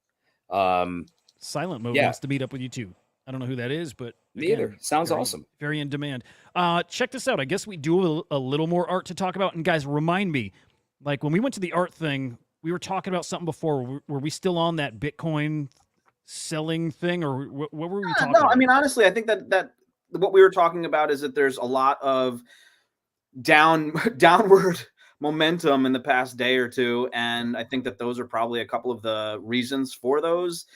Silent Mode wants to meet up with you too. I don't know who that is, but me either. Sounds awesome. Very in demand. Check this out. I guess we do a little more art to talk about. And guys, remind me, like when we went to the art thing, we were talking about something before. Were we still on that Bitcoin selling thing, or what were we talking about? I mean, honestly, I think that what we were talking about is that there's a lot of downward momentum in the past day or two, and I think that those are probably a couple of the reasons for those.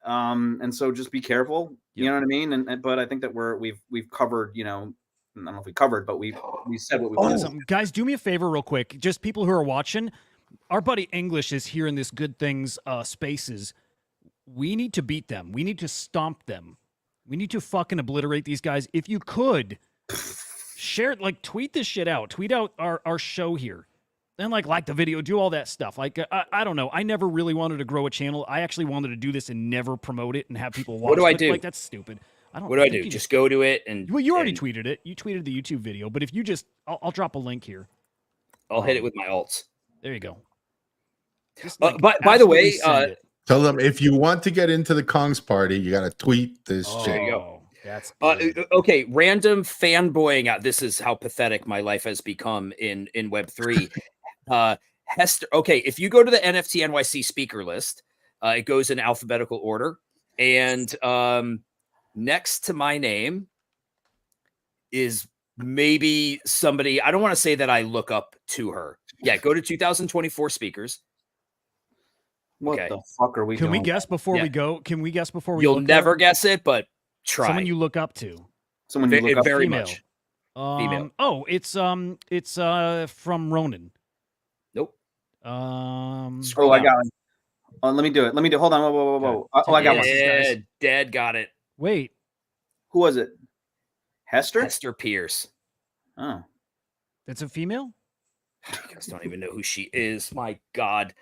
And so just be careful. You know what I mean? But I think that we've covered, I don't know if we covered, but we said what we wanted. Guys, do me a favor real quick. Just people who are watching, our buddy English is here in this Good Things spaces. We need to beat them. We need to stomp them. We need to fucking obliterate these guys. If you could share, tweet this shit out. Tweet out our show here. And like the video, do all that stuff. I don't know. I never really wanted to grow a channel. I actually wanted to do this and never promote it and have people watch. What do I do? That's stupid. What do I do? Just go to it and. Well, you already tweeted it. You tweeted the YouTube video. But if you just, I'll drop a link here. I'll hit it with my alts. There you go. Just, by the way, tell them if you want to get into the Kong's party, you got to tweet this shit. There you go. That's okay. Random fanboying out. This is how pathetic my life has become in Web3. Hester. Okay, if you go to the NFT NYC speaker list, it goes in alphabetical order, and next to my name is maybe somebody. I don't want to say that I look up to her. Yeah, go to 2024 speakers. What the fuck are we? Can we guess before we go? Can we guess before we? You'll never guess it, but try. Someone you look up to. Someone you look up very female. much. Female. Oh, it's from Ronan. Nope. Oh, I got it. Let me do it. Hold on. Whoa. Oh, I got one. Yeah, Dad got it. Wait. Who was it? Hester? Hester Pierce. Oh. That's a female? You guys don't even know who she is. My God.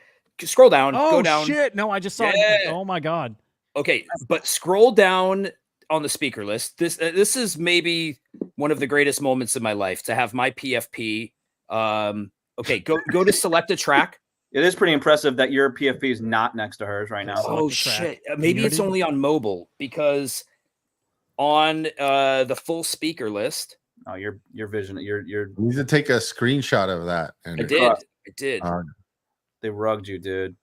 scroll down. Oh Go down. shit! No, I just saw it. Yeah. Oh my god. Okay, but scroll down on the speaker list. This is maybe one of the greatest moments of my life to have my PFP. Okay, go to select a track. It is pretty impressive that your PFP is not next to hers right now. Select Oh a track. shit! Maybe it's Muted. only on mobile because on the full speaker list. Oh, your vision, your You need to take a screenshot of that. I Andrew. did. I did. they rugged you, dude.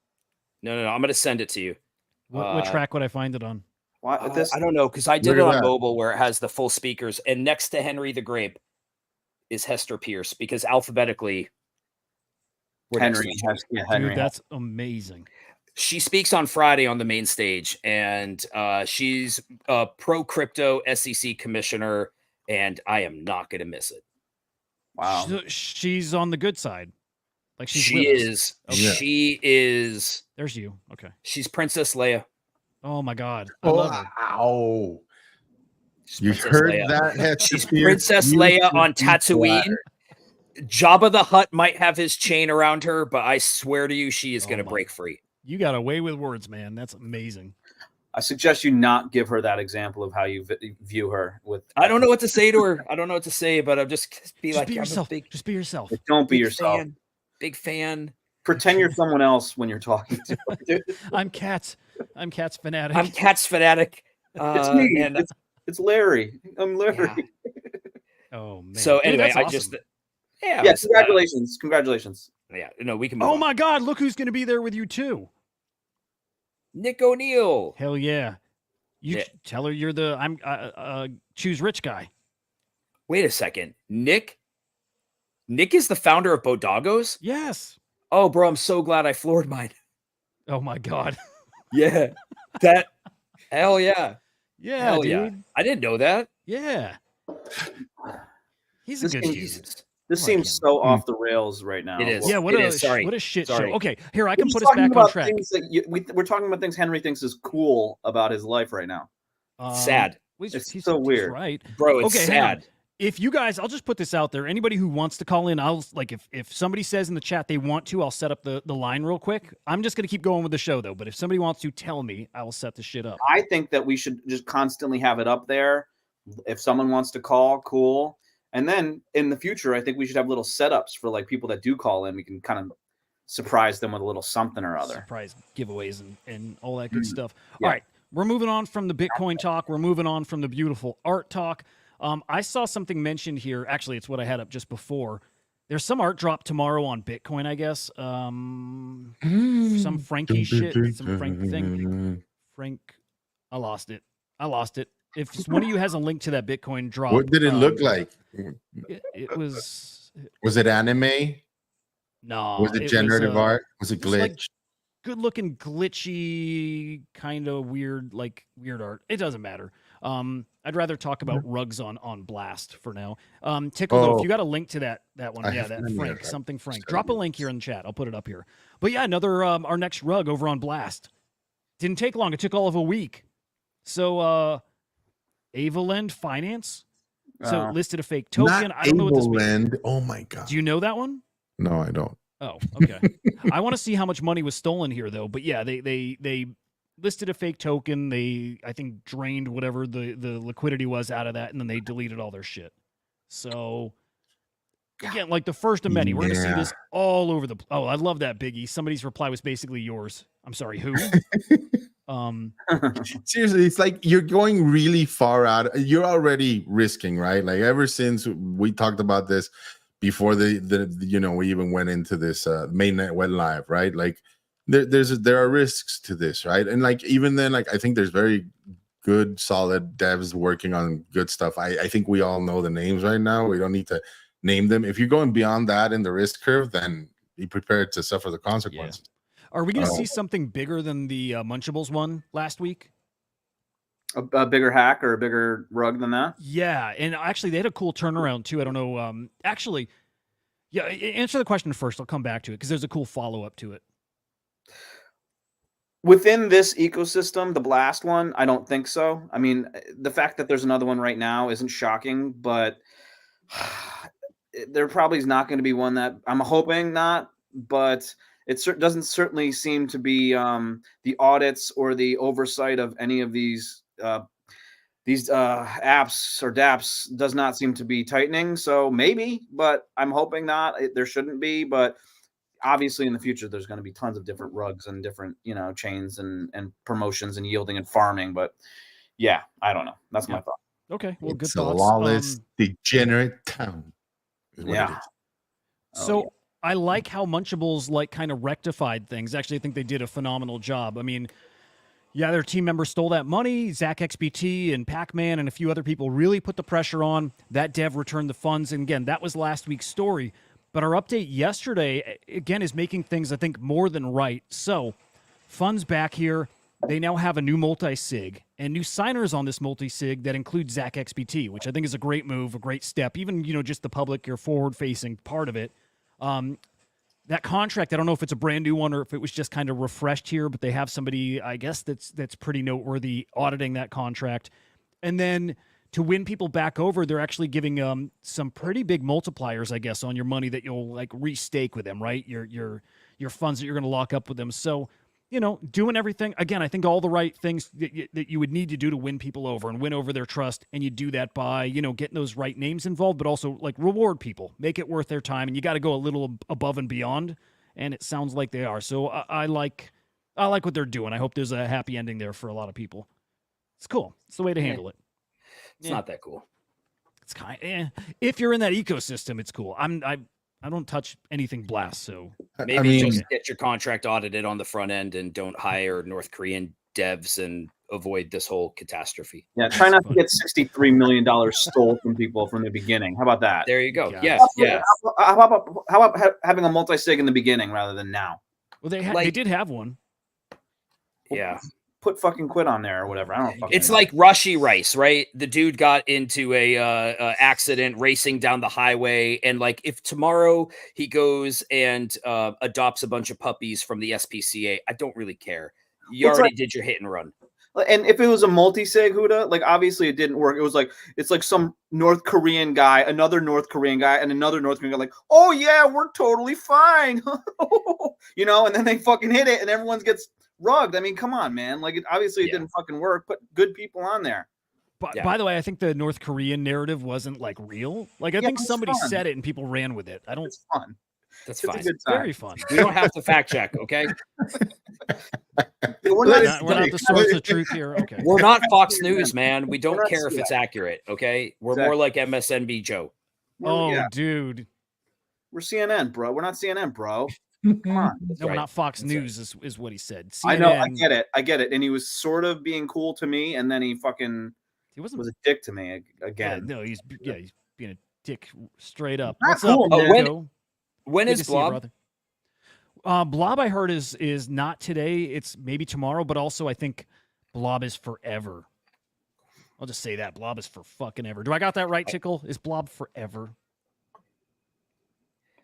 No. I'm gonna send it to you. What track would I find it on? Why this? I don't know because I did Look it at on that. mobile where it has the full speakers, and next to Henry the Grape is Hester Pierce because alphabetically, we're next to Henry, each other. yeah, Henry. Dude, that's amazing. She speaks on Friday on the main stage, and she's a pro crypto SEC commissioner, and I am not gonna miss it. Wow. She's on the good side. Like she's She with us. is. Yeah. She is. There's you. Okay. She's Princess Leia. Oh my god. I love her. Wow. She's You Princess heard Leia. that? Hester She's Pierce? Princess You Leia should on be Tatooine. flattered. Jabba the Hutt might have his chain around her, but I swear to you, she is Oh going to my- break free. You got away with words, man. That's amazing. I suggest you not give her that example of how you view her. With I don't know what to say to her. I don't know what to say, but I'm just be Just like, be I'm a yourself. big, Just be yourself. Don't be big yourself. fan. Big fan. Pretend you're someone else when you're talking to her, dude. I'm Cats fanatic. I'm Cats fanatic. It's me. And It's Larry. I'm Larry. Oh man. so Dude, anyway, that's I awesome. just yeah, Yeah, it was, congratulations. Congratulations. yeah, no, we can move Oh on. my god, look who's gonna be there with you too. Nick O'Neill. Hell yeah. You Yeah. tell her you're the choose rich guy. Wait a second. Nick is the founder of Bodagos? Yes. Oh, bro, I'm so glad I floored mine. Oh my god. Yeah. That hell yeah. Yeah, Hell dude. yeah. I didn't know that. Yeah. He's a This good seems- dude. Jesus. This I like seems him. so off the rails right now. It is. Yeah, what It a is. Sorry. what a shit Sorry. show. Okay, here I We're can just put us talking back on about track. things that we're talking about things Henry thinks is cool about his life right now. Sad. It's so weird. Right. Bro, it's Okay, hang on. sad. If you guys, I'll just put this out there. Anybody who wants to call in, I'll like if somebody says in the chat they want to, I'll set up the line real quick. I'm just gonna keep going with the show though. But if somebody wants to tell me, I will set the shit up. I think that we should just constantly have it up there. If someone wants to call, cool. And then in the future, I think we should have little setups for like people that do call in. We can kind of surprise them with a little something or other. Surprise giveaways and all that good stuff. Yeah. All right, we're moving on from the Bitcoin talk. We're moving on from the beautiful art talk. I saw something mentioned here. Actually, it's what I had up just before. There's some art drop tomorrow on Bitcoin, I guess. Some Frankie shit, some Frank thing. Frank, I lost it. If one of you has a link to that Bitcoin drop, What did it look like? It was Was it anime? no. Was it generative art? Was it it was like glitch? good looking, glitchy, kind of weird, like weird art. It doesn't matter. I'd rather talk about rugs on Blast for now. Tickle, though, if Oh. you got a link to that one, I yeah, have that plenty of Frank, that. something Frank. Just Drop a gotta link here in the chat. I'll put it up here. But yeah, another our next rug over on Blast. Didn't take long. It took all of a week. So Avalend Finance. So Oh. listed a fake token. Not I don't know what this means. Ableland. Oh my god. Do you know that one? No, I don't. Oh, okay. I want to see how much money was stolen here, though. But yeah, they listed a fake token. They, I think, drained whatever the liquidity was out of that, and then they deleted all their shit. So again, like the first of many, we're gonna see Yeah. this all over the. Oh, I love that, Biggie. Somebody's reply was basically yours. I'm sorry, who? Seriously, it's like you're going really far out. You're already risking, right? Like ever since we talked about this before we even went into this mainnet went live, right? Like there are risks to this, right? And like even then, like I think there's very good, solid devs working on good stuff. I think we all know the names right now. We don't need to name them. If you're going beyond that in the risk curve, then be prepared to suffer the consequences. Are we gonna Oh. see something bigger than the Munchables one last week? A bigger hack or a bigger rug than that? Yeah, and actually they had a cool turnaround too. I don't know. Actually, yeah, answer the question first. I'll come back to it because there's a cool follow up to it. Within this ecosystem, the Blast one, I don't think so. I mean, the fact that there's another one right now isn't shocking, but there probably is not going to be one that I'm hoping not. But doesn't certainly seem to be the audits or the oversight of any of these apps or dApps does not seem to be tightening. So maybe, but I'm hoping not. There shouldn't be, but obviously in the future there's going to be tons of different rugs and different chains and promotions and yielding and farming. But yeah, I don't know. That's my thought. Okay, well, good It's a thoughts. lawless, degenerate town. Is what it Yeah. is. So I like how Munchables like kind of rectified things. Actually, I think they did a phenomenal job. I mean, yeah, their team members stole that money. Zach XBT and Pac-Man and a few other people really put the pressure on. That dev returned the funds. And again, that was last week's story. But our update yesterday, again, is making things, I think, more than right. So funds back here. They now have a new multi-sig and new signers on this multi-sig that includes Zach XBT, which I think is a great move, a great step. Even, just the public, your forward-facing part of it. That contract, I don't know if it's a brand new one or if it was just kind of refreshed here, but they have somebody, I guess, that's pretty noteworthy auditing that contract. And then to win people back over, they're actually giving some pretty big multipliers, I guess, on your money that you'll like restake with them, right? Your funds that you're going to lock up with them. So, doing everything, again, I think all the right things that you would need to do to win people over and win over their trust. And you do that by, getting those right names involved, but also like reward people, make it worth their time. And you got to go a little above and beyond. And it sounds like they are. So I like what they're doing. I hope there's a happy ending there for a lot of people. It's cool. It's the way to handle it. It's not that cool. It's if you're in that ecosystem, it's cool. I don't touch anything Blast, so Maybe just get your contract audited on the front end and don't hire North Korean devs and avoid this whole catastrophe. Yeah, try not to get $63 million stole from people from the beginning. How about that? There you go. Yeah. Yes, yeah. How about having a multi-sig in the beginning rather than now? Well, they did have one. Yeah. Put fucking quit on there or whatever. I don't fucking It's know. like Rushy Rice, right? The dude got into a accident racing down the highway, and like if tomorrow he goes and adopts a bunch of puppies from the SPCA, I don't really care. You It's already did your hit and run. And if it was a multi-sig, Huda, like obviously it didn't work. It's like some North Korean guy, another North Korean guy, and another North Korean guy, like, oh yeah, we're totally fine. And then they fucking hit it and everyone gets rugged. I mean, come on, man. Like it didn't fucking work. Put good people on there. But by the way, I think the North Korean narrative wasn't like real. Like I think somebody said it and people ran with it. It's fun. That's It's fine. a good time. Very fun. We don't have to fact check, okay? We're We're not the source of truth here. Okay. We're not Fox News, man. We don't care if it's accurate, okay? We're more like MSNB Joe. Dude. We're CNN, bro. We're not CNN, bro. Come on. No, we're not Fox News is what he said. CNN, I know. I get it. And he was sort of being cool to me, and then he fucking was a dick to me again. Yeah, no, he's being a dick straight up. Not What's cool, up, man. Nico? When Good is to see you, Blob? brother. Blob, I heard is not today. It's maybe tomorrow, but also I think Blob is forever. I'll just say that Blob is for fucking ever. Do I got that right, Tickle? Is Blob forever?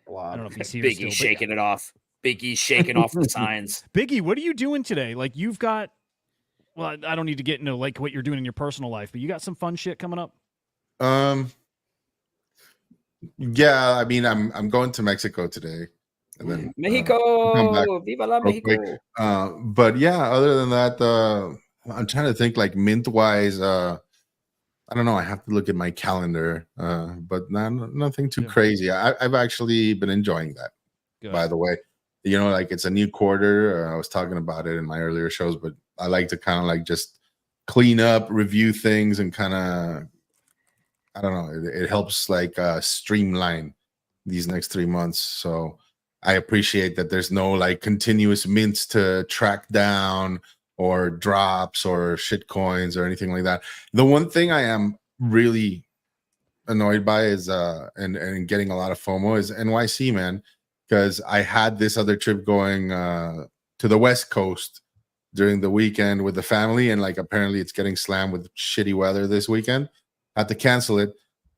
Blob. I don't know if he's here Biggie still. shaking it off. Biggie's shaking off the signs. Biggie, what are you doing today? Like you've got. Well, I don't need to get into like what you're doing in your personal life, but you got some fun shit coming up. Yeah, I mean, I'm going to Mexico today, and then come Mexico, back viva la real quick. Mexico. But yeah, other than that, I'm trying to think like mint wise. I don't know. I have to look at my calendar, but nothing too crazy. I've actually been enjoying that. Good. By the way, like it's a new quarter. I was talking about it in my earlier shows, but I like to kind of like just clean up, review things, and kind of, I don't know, it helps like streamline these next 3 months. So I appreciate that there's no like continuous mints to track down or drops or shit coins or anything like that. The one thing I am really annoyed by is and getting a lot of FOMO is NYC, man, because I had this other trip going to the West Coast during the weekend with the family, and like apparently it's getting slammed with shitty weather this weekend. I had to cancel it,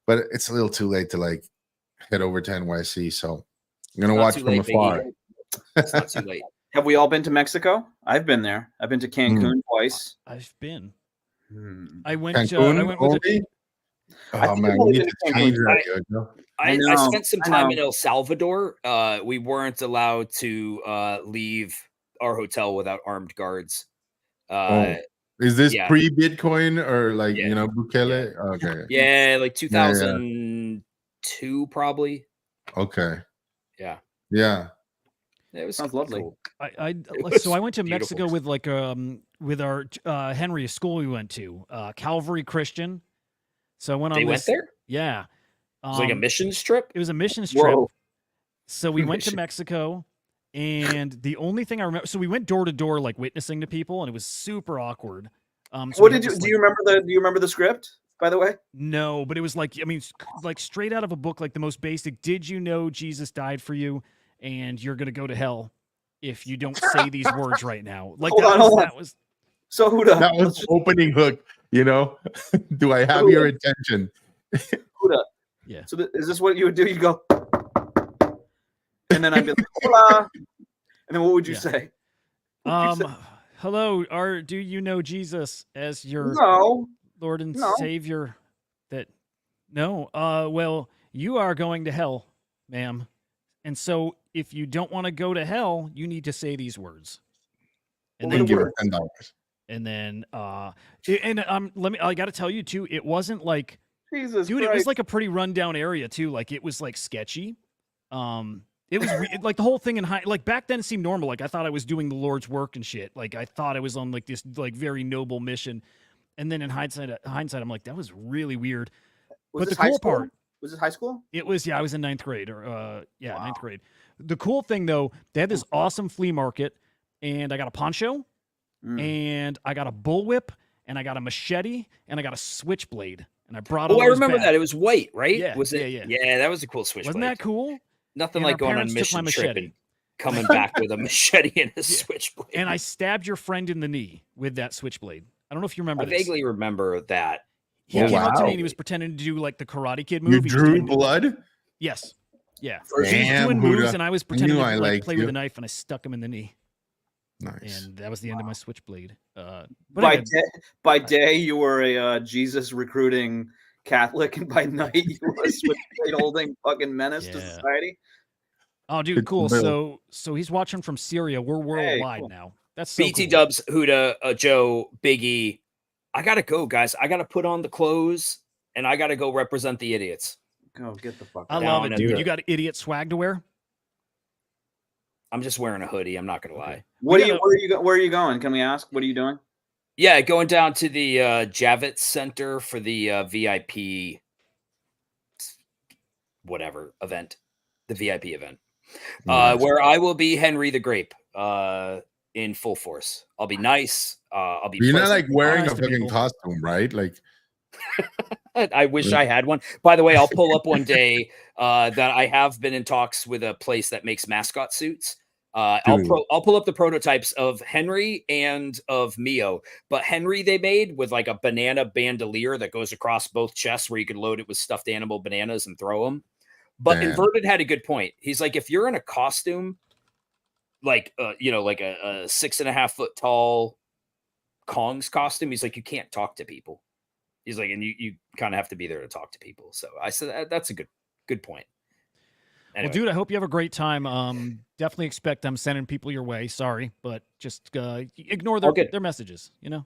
but it's a little too late to like head over to NYC, so I'm gonna watch from afar. It's not too late. Have we all been to Mexico? I've been there. I've been to Cancun twice. I've been. Hmm. I went. Cancun I went with only? I Oh think man, it we might need have to been change from- that. Yo. I know, spent some I time know. in El Salvador. We weren't allowed to leave our hotel without armed guards. Oh, is this yeah. pre-Bitcoin or like Yeah. Bukele? Okay. Yeah, like Yeah, yeah. 2002 probably. Okay. Yeah. Yeah. It was Sounds lovely. cool. So I went to beautiful. Mexico with our Henry, a school we went to, Calvary Christian. So I went on They went this. there? Yeah. It was like a missions trip? It was a missions trip. Whoa. So we went to Mission. Mexico, and the only thing I remember, so we went door to door, like witnessing to people, and it was super awkward. So What we had did you this, do? You remember do you remember the script? By the way, No, but it was like, I mean, like straight out of a book, like the most basic. Did you know Jesus died for you, and you're gonna go to hell if you don't say these words right now? Like Hold on. that was. So Huda, That was the opening hook, Do I have your attention? Huda. Yeah. So is this what you would do? You go, and then I'd be like, hola, and then what would you Yeah. say? What would you say? Hello, do you know Jesus as your No. Lord and No. Savior? No. Well, you are going to hell, ma'am. And so if you don't want to go to hell, you need to say these words. And What then were the Give her words? $10. and then I got to tell you too, it wasn't like, Jesus dude, it Christ. was like a pretty rundown area too. Like it was like sketchy. It was like the whole thing like back then it seemed normal. Like I thought I was doing the Lord's work and shit. Like I thought I was on like this like very noble mission. And then in hindsight, I'm like, that was really weird. Was but this the high cool school? part, Was it high school? it was, I was in ninth grade Wow. ninth grade. The cool thing though, they had this awesome flea market, and I got a poncho, and I got a bullwhip, and I got a machete, and I got a switchblade, and I brought. Oh, I remember that. It was white, right? Yeah, Was it? yeah. Yeah, that was a cool switchblade. Wasn't that cool? Nothing And like our going on a parents took my mission trip machete. and coming back with a machete and a switchblade. And I stabbed your friend in the knee with that switchblade. I don't know if you remember I this. vaguely remember that. He Oh, came up to me wow. and he was pretending to do like the Karate Kid You movie. He was drew doing- blood? Yes. Yeah. For He was Damn, doing moves, Huda. and I was I pretending knew to I like liked play with you. a knife, and I stuck him in the knee. Nice. And that was the end of my switchblade. But By anyway, by day, you were a Jesus recruiting Catholic, and by night, you were a switchblade holding fucking menace to Yeah. society. oh, dude, Good cool. bill. So he's watching from Syria. We're worldwide cool. now. That's so BT cool. Dubs, Huda, Joe, Biggie. I gotta go, guys. I gotta put on the clothes and I gotta go represent the idiots. Go get the fuck I out. love down it, and- dude. You got idiot swag to wear. I'm just wearing a hoodie. I'm not gonna lie. Where gotta- are you going? Can we ask? What are you doing? Yeah, going down to the Javits Center for the VIP whatever event, the VIP event, Nice. where I will be Henry the Grape in full force. I'll be nice. I'll be. You're not present. like wearing Nice a to fucking people. costume, right? Like, I wish I had one. By the way, I'll pull up one day that I have been in talks with a place that makes mascot suits. I'll pull up the prototypes of Henry and of Mio. But Henry they made with like a banana bandolier that goes across both chests where you could load it with stuffed animal bananas and throw them. But Damn. Inverted had a good point. He's like, if you're in a costume, like like a 6.5 foot tall Kong's costume, he's like, you can't talk to people. He's like, and you kind of have to be there to talk to people. So I said that's a good point. Anyway. Well, dude, I hope you have a great time. Definitely expect I'm sending people your way. Sorry, but just ignore All good. their messages. You know.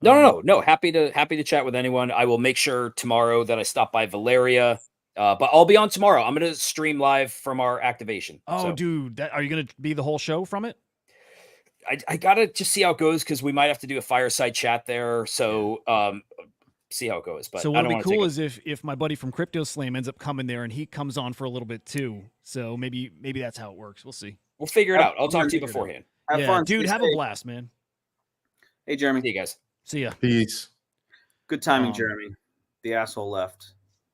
No. Happy to chat with anyone. I will make sure tomorrow that I stop by Valeria. But I'll be on tomorrow. I'm gonna stream live from our activation. Oh, So dude, are you gonna be the whole show from it? I gotta just see how it goes because we might have to do a fireside chat there. So see how it goes. But So I what'll don't be want to take cool up- is if my buddy from Crypto Slam ends up coming there and he comes on for a little bit too. So maybe that's how it works. We'll see. we'll figure it out. I'll talk to you figure it out. beforehand. Have yeah, fun, dude, stay have a safe. blast, man. Hey, Jeremy. See you guys. See ya. peace. Good timing, Um, Jeremy. The asshole left.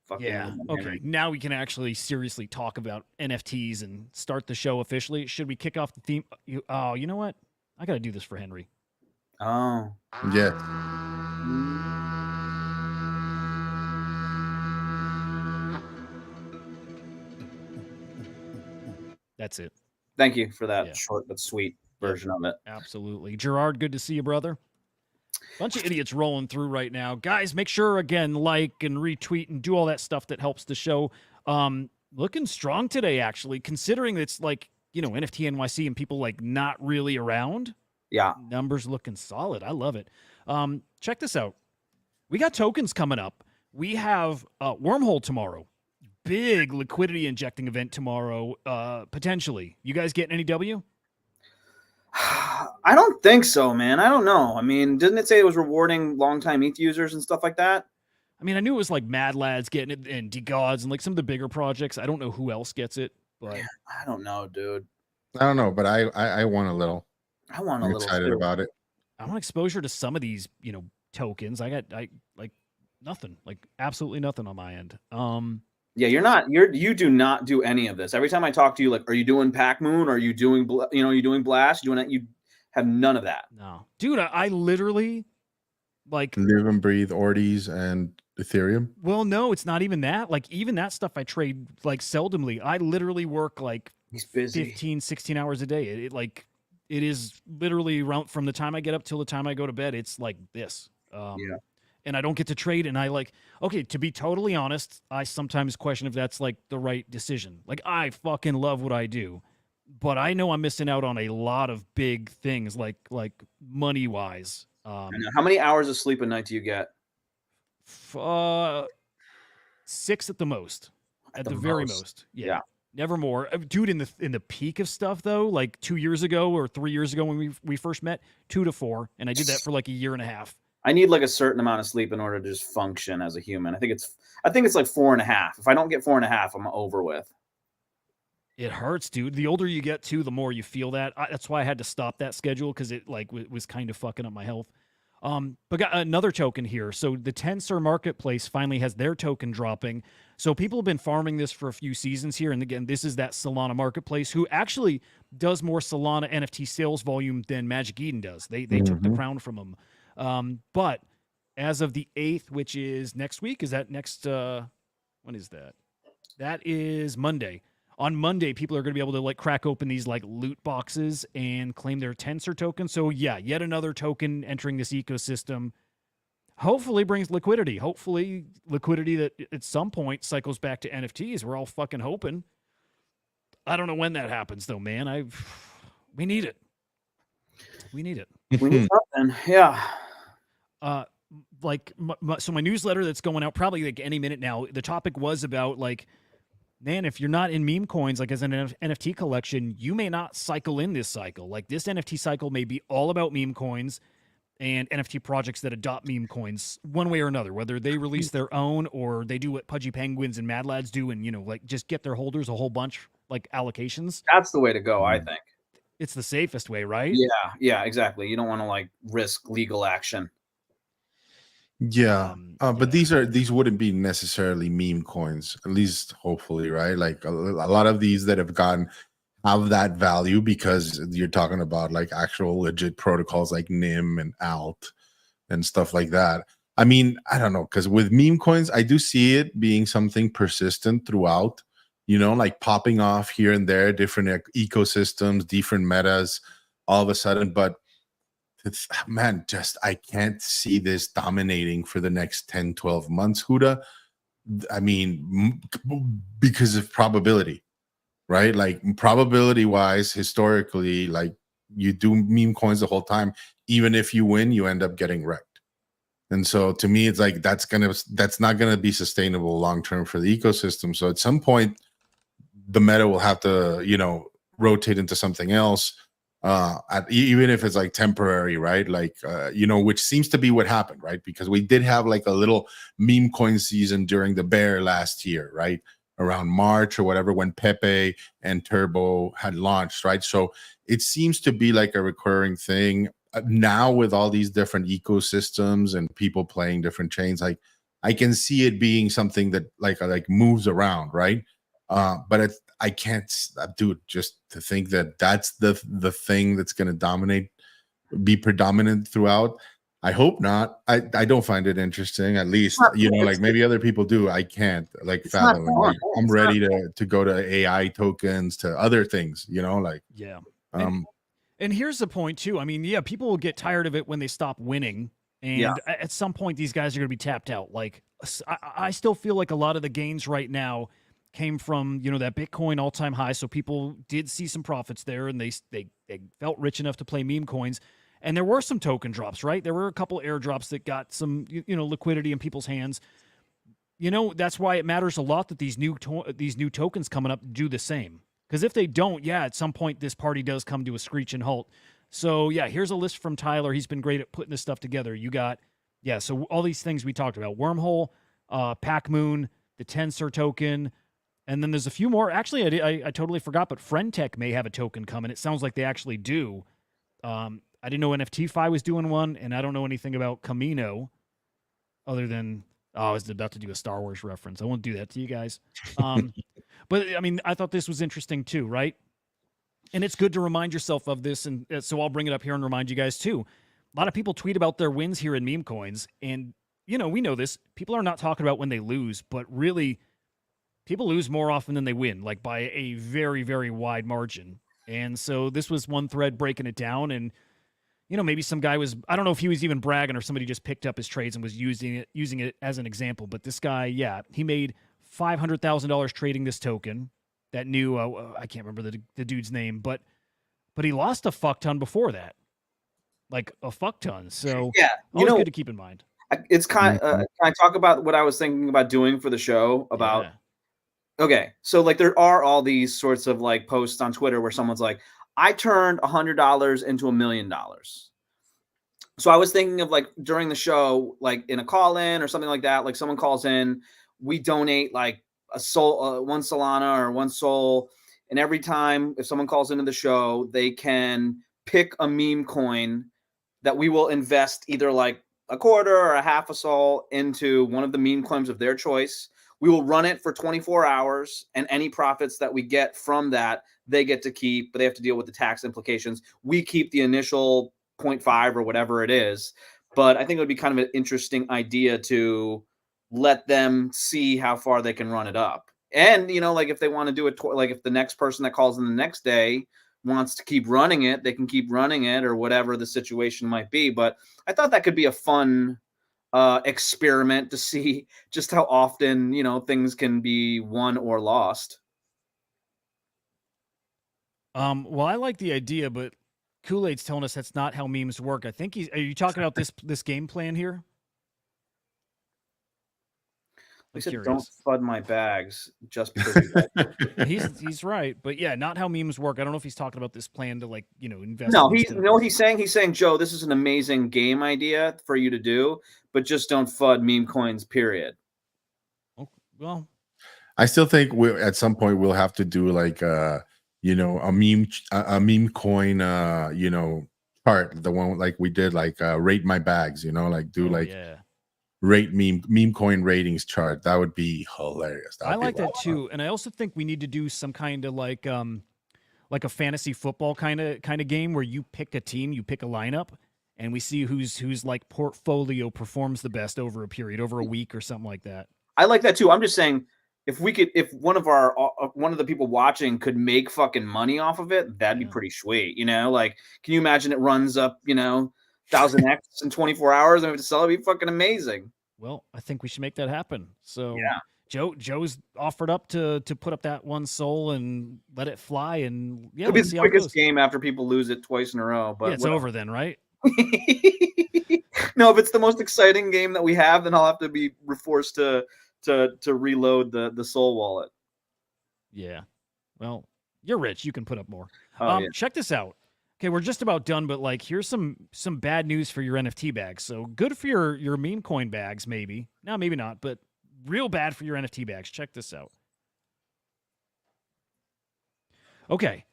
Fucking Yeah. Okay. Now we can actually seriously talk about NFTs and start the show officially. Should we kick off the theme? You know what? I got to do this for Henry. Oh. Yeah. That's it. Thank you for that Yeah. short but sweet version of it. Absolutely. Gerard, good to see you, brother. Bunch of idiots rolling through right now. Guys, make sure, again, like and retweet and do all that stuff that helps the show. Looking strong today, actually, considering it's like, NFT NYC and people like not really around. Yeah. Numbers looking solid. I love it. Check this out. We got tokens coming up. We have Wormhole tomorrow. Big liquidity injecting event tomorrow, potentially. You guys getting any W? I don't think so, man. I don't know. I mean, didn't it say it was rewarding longtime ETH users and stuff like that? I mean, I knew it was like Mad Lads getting it and DeGods and like some of the bigger projects. I don't know who else gets it, but Man, I don't know, dude. I don't know, but I want a little. I want a I'm little excited too. about it. I want exposure to some of these, tokens. I like nothing, like absolutely nothing on my end. Yeah, you do not do any of this. Every time I talk to you, like, are you doing Pac Moon? Are you doing, you doing Blast? You have none of that. No, dude, I literally like Live and breathe Ortiz and Ethereum. Well, no, it's not even that. Like, even that stuff I trade like seldomly. I literally work like He's busy. 15, 16 hours a day. It is literally around from the time I get up till the time I go to bed. It's like this. Yeah. And I don't get to trade. And okay, to be totally honest, I sometimes question if that's like the right decision. Like, I fucking love what I do, but I know I'm missing out on a lot of big things, like money wise. I know. How many hours of sleep a night do you get? 6 at the most, at the very most. Yeah. Never more. Dude, in the peak of stuff though, like 2 years ago or 3 years ago when we first met, 2 to 4, and I did that for like a year and a half. I need like a certain amount of sleep in order to just function as a human. I think it's like 4.5. If I don't get 4.5, I'm over with. It hurts, dude. The older you get too, the more you feel that. That's why I had to stop that schedule, because it like was kind of fucking up my health. But got another token here. So the Tensor Marketplace finally has their token dropping. So people have been farming this for a few seasons here. And again, this is that Solana Marketplace, who actually does more Solana NFT sales volume than Magic Eden does. They took the crown from them. But as of the 8th, which is next week, is that next, when is that? That is Monday. On Monday, people are going to be able to like crack open these like loot boxes and claim their Tensor token. So yeah, yet another token entering this ecosystem. Hopefully brings liquidity. Hopefully liquidity that at some point cycles back to NFTs. We're all fucking hoping. I don't know when that happens though, man. We need it. We need it. We need something. Yeah. So my newsletter that's going out probably like any minute now, the topic was about like, man, if you're not in meme coins, like as an NFT collection, you may not cycle in this cycle. Like this NFT cycle may be all about meme coins and NFT projects that adopt meme coins one way or another, whether they release their own or they do what Pudgy Penguins and Mad Lads do and, like just get their holders a whole bunch, like allocations. That's the way to go, I think. It's the safest way, right? Yeah, exactly. You don't want to like risk legal action. Yeah, but these wouldn't be necessarily meme coins, at least hopefully, right? Like a lot of these that have have that value because you're talking about like actual legit protocols like NIM and ALT and stuff like that. I mean, I don't know, because with meme coins, I do see it being something persistent throughout, like popping off here and there, different ecosystems, different metas all of a sudden, but I can't see this dominating for the next 10, 12 months, Huda. I mean, because of probability, right? Like probability wise, historically, like you do meme coins the whole time. Even if you win, you end up getting wrecked. And so to me, it's like, that's not going to be sustainable long-term for the ecosystem. So at some point, the meta will have to, rotate into something else. Even if it's like temporary, right? Like, which seems to be what happened, right? Because we did have like a little meme coin season during the bear last year, right? Around March or whatever, when Pepe and Turbo had launched, right? So it seems to be like a recurring thing now with all these different ecosystems and people playing different chains. Like I can see it being something that like moves around, right? But I can't, dude, just to think that that's the thing that's going to be predominant throughout. I hope not. I don't find it interesting. At least, like maybe other people do. I can't like fathom. Like, I'm ready to go to AI tokens, to other things, like. Yeah. And here's the point too. I mean, yeah, people will get tired of it when they stop winning. And at some point, these guys are going to be tapped out. Like, I still feel like a lot of the gains right now came from, you know, that Bitcoin all-time high. So people did see some profits there, and they felt rich enough to play meme coins. And there were some token drops, right? There were a couple airdrops that got some, you know, liquidity in people's hands. You know, that's why it matters a lot that these new tokens coming up do the same. Because if they don't, yeah, at some point this party does come to a screeching halt. So yeah, here's a list from Tyler. He's been great at putting this stuff together. You got, yeah, so all these things we talked about: Wormhole, Pac Moon, the Tensor token, and then there's a few more. Actually, I totally forgot, but Friendtech may have a token coming. It sounds like they actually do. I didn't know NFTFi was doing one, and I don't know anything about Camino, other than I was about to do a Star Wars reference. I won't do that to you guys. But I mean, I thought this was interesting too, right? And it's good to remind yourself of this, and so I'll bring it up here and remind you guys too. A lot of people tweet about their wins here in meme coins, and you know, we know this. People are not talking about when they lose, but really, people lose more often than they win, like by a very, very wide margin. And so this was one thread breaking it down, and you know, maybe some guy was, I don't know if he was even bragging or somebody just picked up his trades and was using it as an example. But this guy, yeah, he made $500,000 trading this token. That new, I can't remember the dude's name, but he lost a fuck ton before that, like a fuck ton. So yeah, you know, good to keep in mind. It's kind of, can I talk about what I was thinking about doing for the show about? Yeah. Okay, so like there are all these sorts of like posts on Twitter where someone's like, I turned $100 into $1 million. So I was thinking of like during the show, like in a call in or something like that, like someone calls in, we donate like a soul, one Solana or one Sol. And every time if someone calls into the show, they can pick a meme coin that we will invest either like a quarter or a half a Sol into one of the meme coins of their choice. We will run it for 24 hours, and any profits that we get from that, they get to keep, but they have to deal with the tax implications. We keep the initial 0.5 or whatever it is. But I think it would be kind of an interesting idea to let them see how far they can run it up. And, you know, like if they want to do it, like if the next person that calls in the next day wants to keep running it, they can keep running it or whatever the situation might be. But I thought that could be a fun experiment to see just how often, you know, things can be won or lost. Well, I like the idea, but Kool-Aid's telling us that's not how memes work. I think are you talking about this game plan here? They said, don't FUD my bags just because he's right, but yeah, not how memes work. I don't know if he's talking about this plan to, like, you know, invest. No, you know what he's saying? He's saying, Joe, this is an amazing game idea for you to do, but just don't FUD meme coins, period. Oh, well, I still think at some point we'll have to do like you know, a meme coin you know, chart, the one like we did, like rate my bags, you know, like do rate meme coin ratings chart. That would be hilarious. I like that too, and I also think we need to do some kind of like a fantasy football kind of game where you pick a team, you pick a lineup, and we see who's like portfolio performs the best over a period, over a week or something like that. I like that too. I'm just saying, if one of the people watching could make fucking money off of it, that'd be pretty sweet. You know, like, can you imagine it runs up, you know, 1000x in 24 hours and we have to sell it? It'd be fucking amazing. Well, I think we should make that happen. So yeah, Joe's offered up to put up that one Sol and let it fly, and yeah, it'll be the quickest game after people lose it twice in a row. But yeah, it's over then, right? No, if it's the most exciting game that we have, then I'll have to be forced to reload the Sol wallet. Yeah. Well, you're rich. You can put up more. Yeah. Check this out. Okay, we're just about done, but like, here's some bad news for your NFT bags. So good for your meme coin bags, maybe. No, maybe not, but real bad for your NFT bags. Check this out. Okay,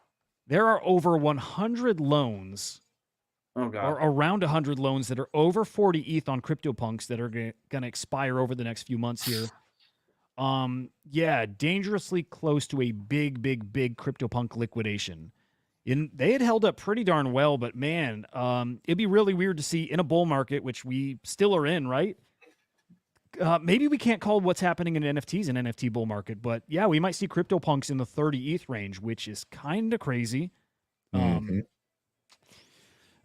there are over 100 loans. Oh God. Or around 100 loans that are over 40 ETH on CryptoPunks that are going to expire over the next few months here. Yeah, dangerously close to a big CryptoPunk liquidation. They had held up pretty darn well, but man, it'd be really weird to see in a bull market, which we still are in, right? Maybe we can't call what's happening in NFTs an NFT bull market, but yeah, we might see CryptoPunks in the 30 ETH range, which is kind of crazy. I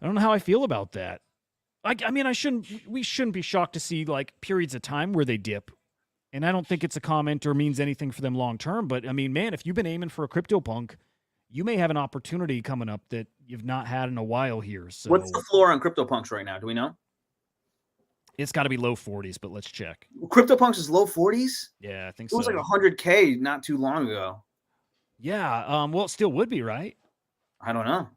don't know how I feel about that. I mean, we shouldn't be shocked to see like periods of time where they dip. And I don't think it's a comment or means anything for them long term. But I mean, man, if you've been aiming for a CryptoPunk, you may have an opportunity coming up that you've not had in a while here. So What's the floor on CryptoPunks right now? Do we know? it's got to be low 40s, but let's check. CryptoPunks is low 40s? Yeah, I think It so. was like 100K not too long ago. Yeah. Well, it still would be, right? I don't know.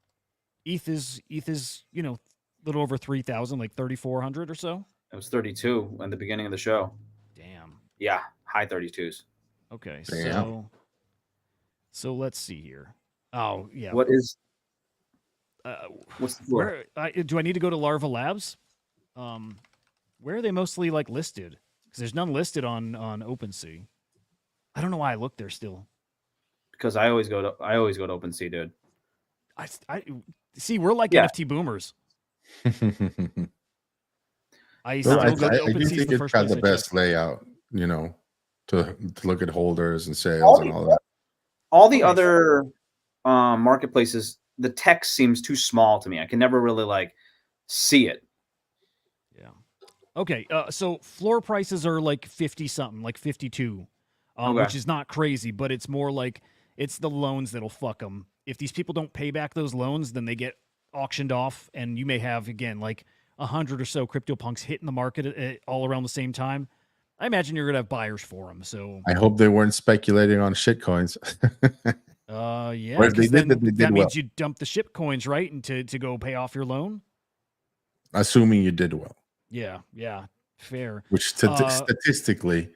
ETH is, a little over 3,000, like 3,400 or so. It was 32 in the beginning of the show. Damn. Yeah, high 32s. Okay. Damn. So let's see here. Oh, yeah. What's the floor? Do I need to go to Larva Labs? Where are they mostly like listed? Because there's none listed on OpenSea. I don't know why I look there still. Because I always go to OpenSea, dude. I see. We're like Yeah. NFT boomers. I Well, still go to I do OpenSea. think it's got the best layout, to look at holders and sales All and the- all that. All the Okay. other marketplaces, the text seems too small to me. I can never really like see it. Yeah. Okay. So floor prices are like 50 something, like 52, Okay. which is not crazy, but it's more like it's the loans that'll fuck them. If these people don't pay back those loans, then they get auctioned off, and you may have again like 100 or so CryptoPunks hitting the market all around the same time. I imagine you're gonna have buyers for them. So I hope they weren't speculating on shit coins. yeah, Or if they 'cause did, then that they did that well. means you dump the ship coins, right, and to go pay off your loan. Assuming you did well, Yeah, fair. which statistically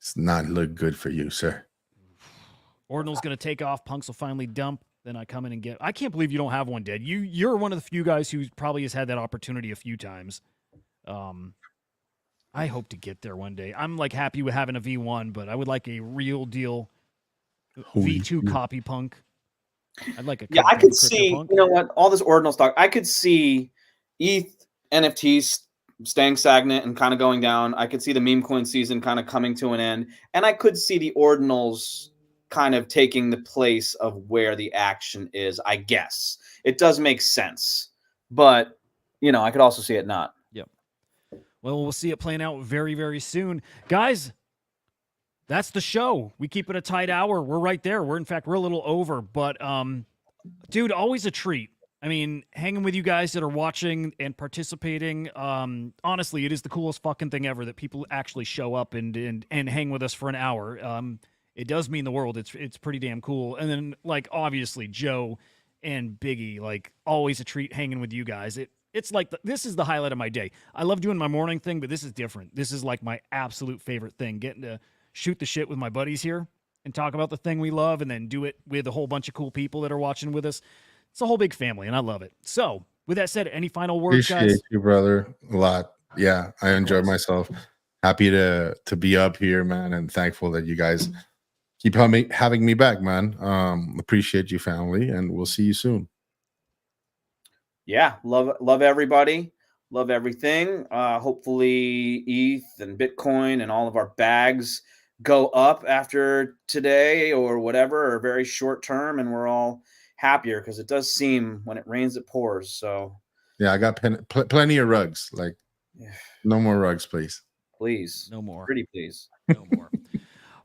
does not look good for you, sir. Ordinal's going to take off. Punks will finally dump. Then I come in and get. I can't believe you don't have one, Dead. You're one of the few guys who probably has had that opportunity a few times. I hope to get there one day. I'm like happy with having a V1, but I would like a real deal V2 copy punk. I'd like a Yeah, I copy of could see, CryptoPunk. you know what, all this ordinal stock, I could see ETH NFTs staying stagnant and kind of going down. I could see the meme coin season kind of coming to an end. And I could see the ordinals kind of taking the place of where the action is, I guess. It does make sense. But, I could also see it not. Well, we'll see it playing out very, very soon. Guys, that's the show. We keep it a tight hour. We're right there. We're a little over, but dude, always a treat. I mean, hanging with you guys that are watching and participating. Honestly, it is the coolest fucking thing ever that people actually show up and hang with us for an hour. It does mean the world. It's pretty damn cool. And then like obviously Joe and Biggie, like always a treat hanging with you guys. It's like this is the highlight of my day. I love doing my morning thing, but this is different. This is like my absolute favorite thing, getting to shoot the shit with my buddies here and talk about the thing we love and then do it with a whole bunch of cool people that are watching with us. It's a whole big family, and I love it. So with that said, any final words, Appreciate guys? you, brother, a lot. Yeah, I enjoyed myself. Happy to be up here, man, and thankful that you guys keep having me back, man. Appreciate you, family, and we'll see you soon. Yeah, love everybody. Love everything. Hopefully ETH and Bitcoin and all of our bags go up after today or whatever, or very short term, and we're all happier because it does seem when it rains, it pours. So Yeah, I got plenty of rugs. Like, no more rugs, please. please. No more. Pretty please. No more.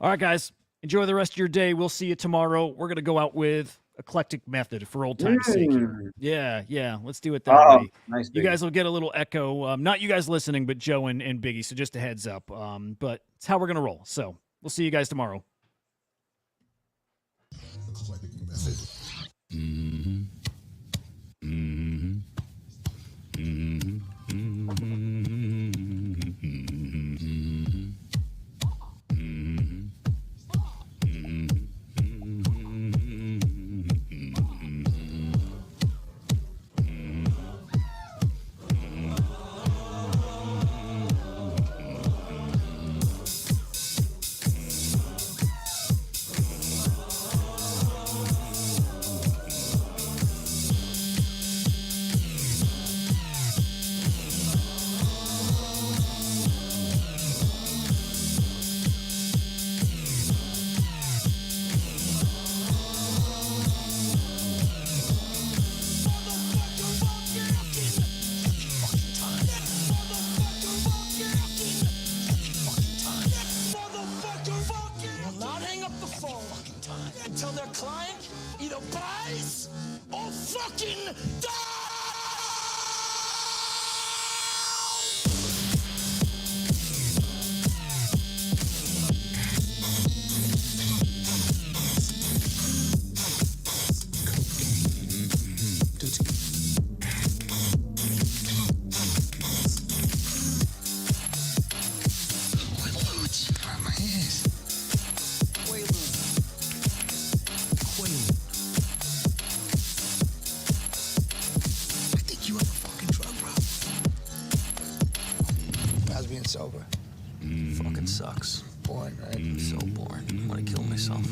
All right, guys. Enjoy the rest of your day. We'll see you tomorrow. We're going to go out with Eclectic Method for old time's sake here. Yeah. Let's do it that way. Nice. You guys will get a little echo. Not you guys listening, but Joe and Biggie. So just a heads up. But it's how we're going to roll. So we'll see you guys tomorrow. fucking down. How's being sober? Fucking sucks. Boring, right? So boring. I want to kill myself.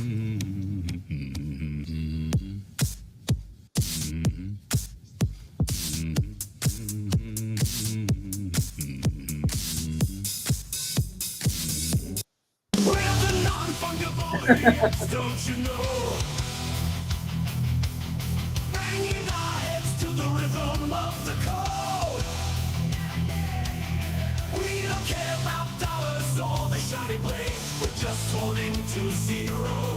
We're the non-fungible leaves, don't you know? Banging our heads to the rhythm of the code. We don't care about dollars or the shiny blade. We're just holding to zero.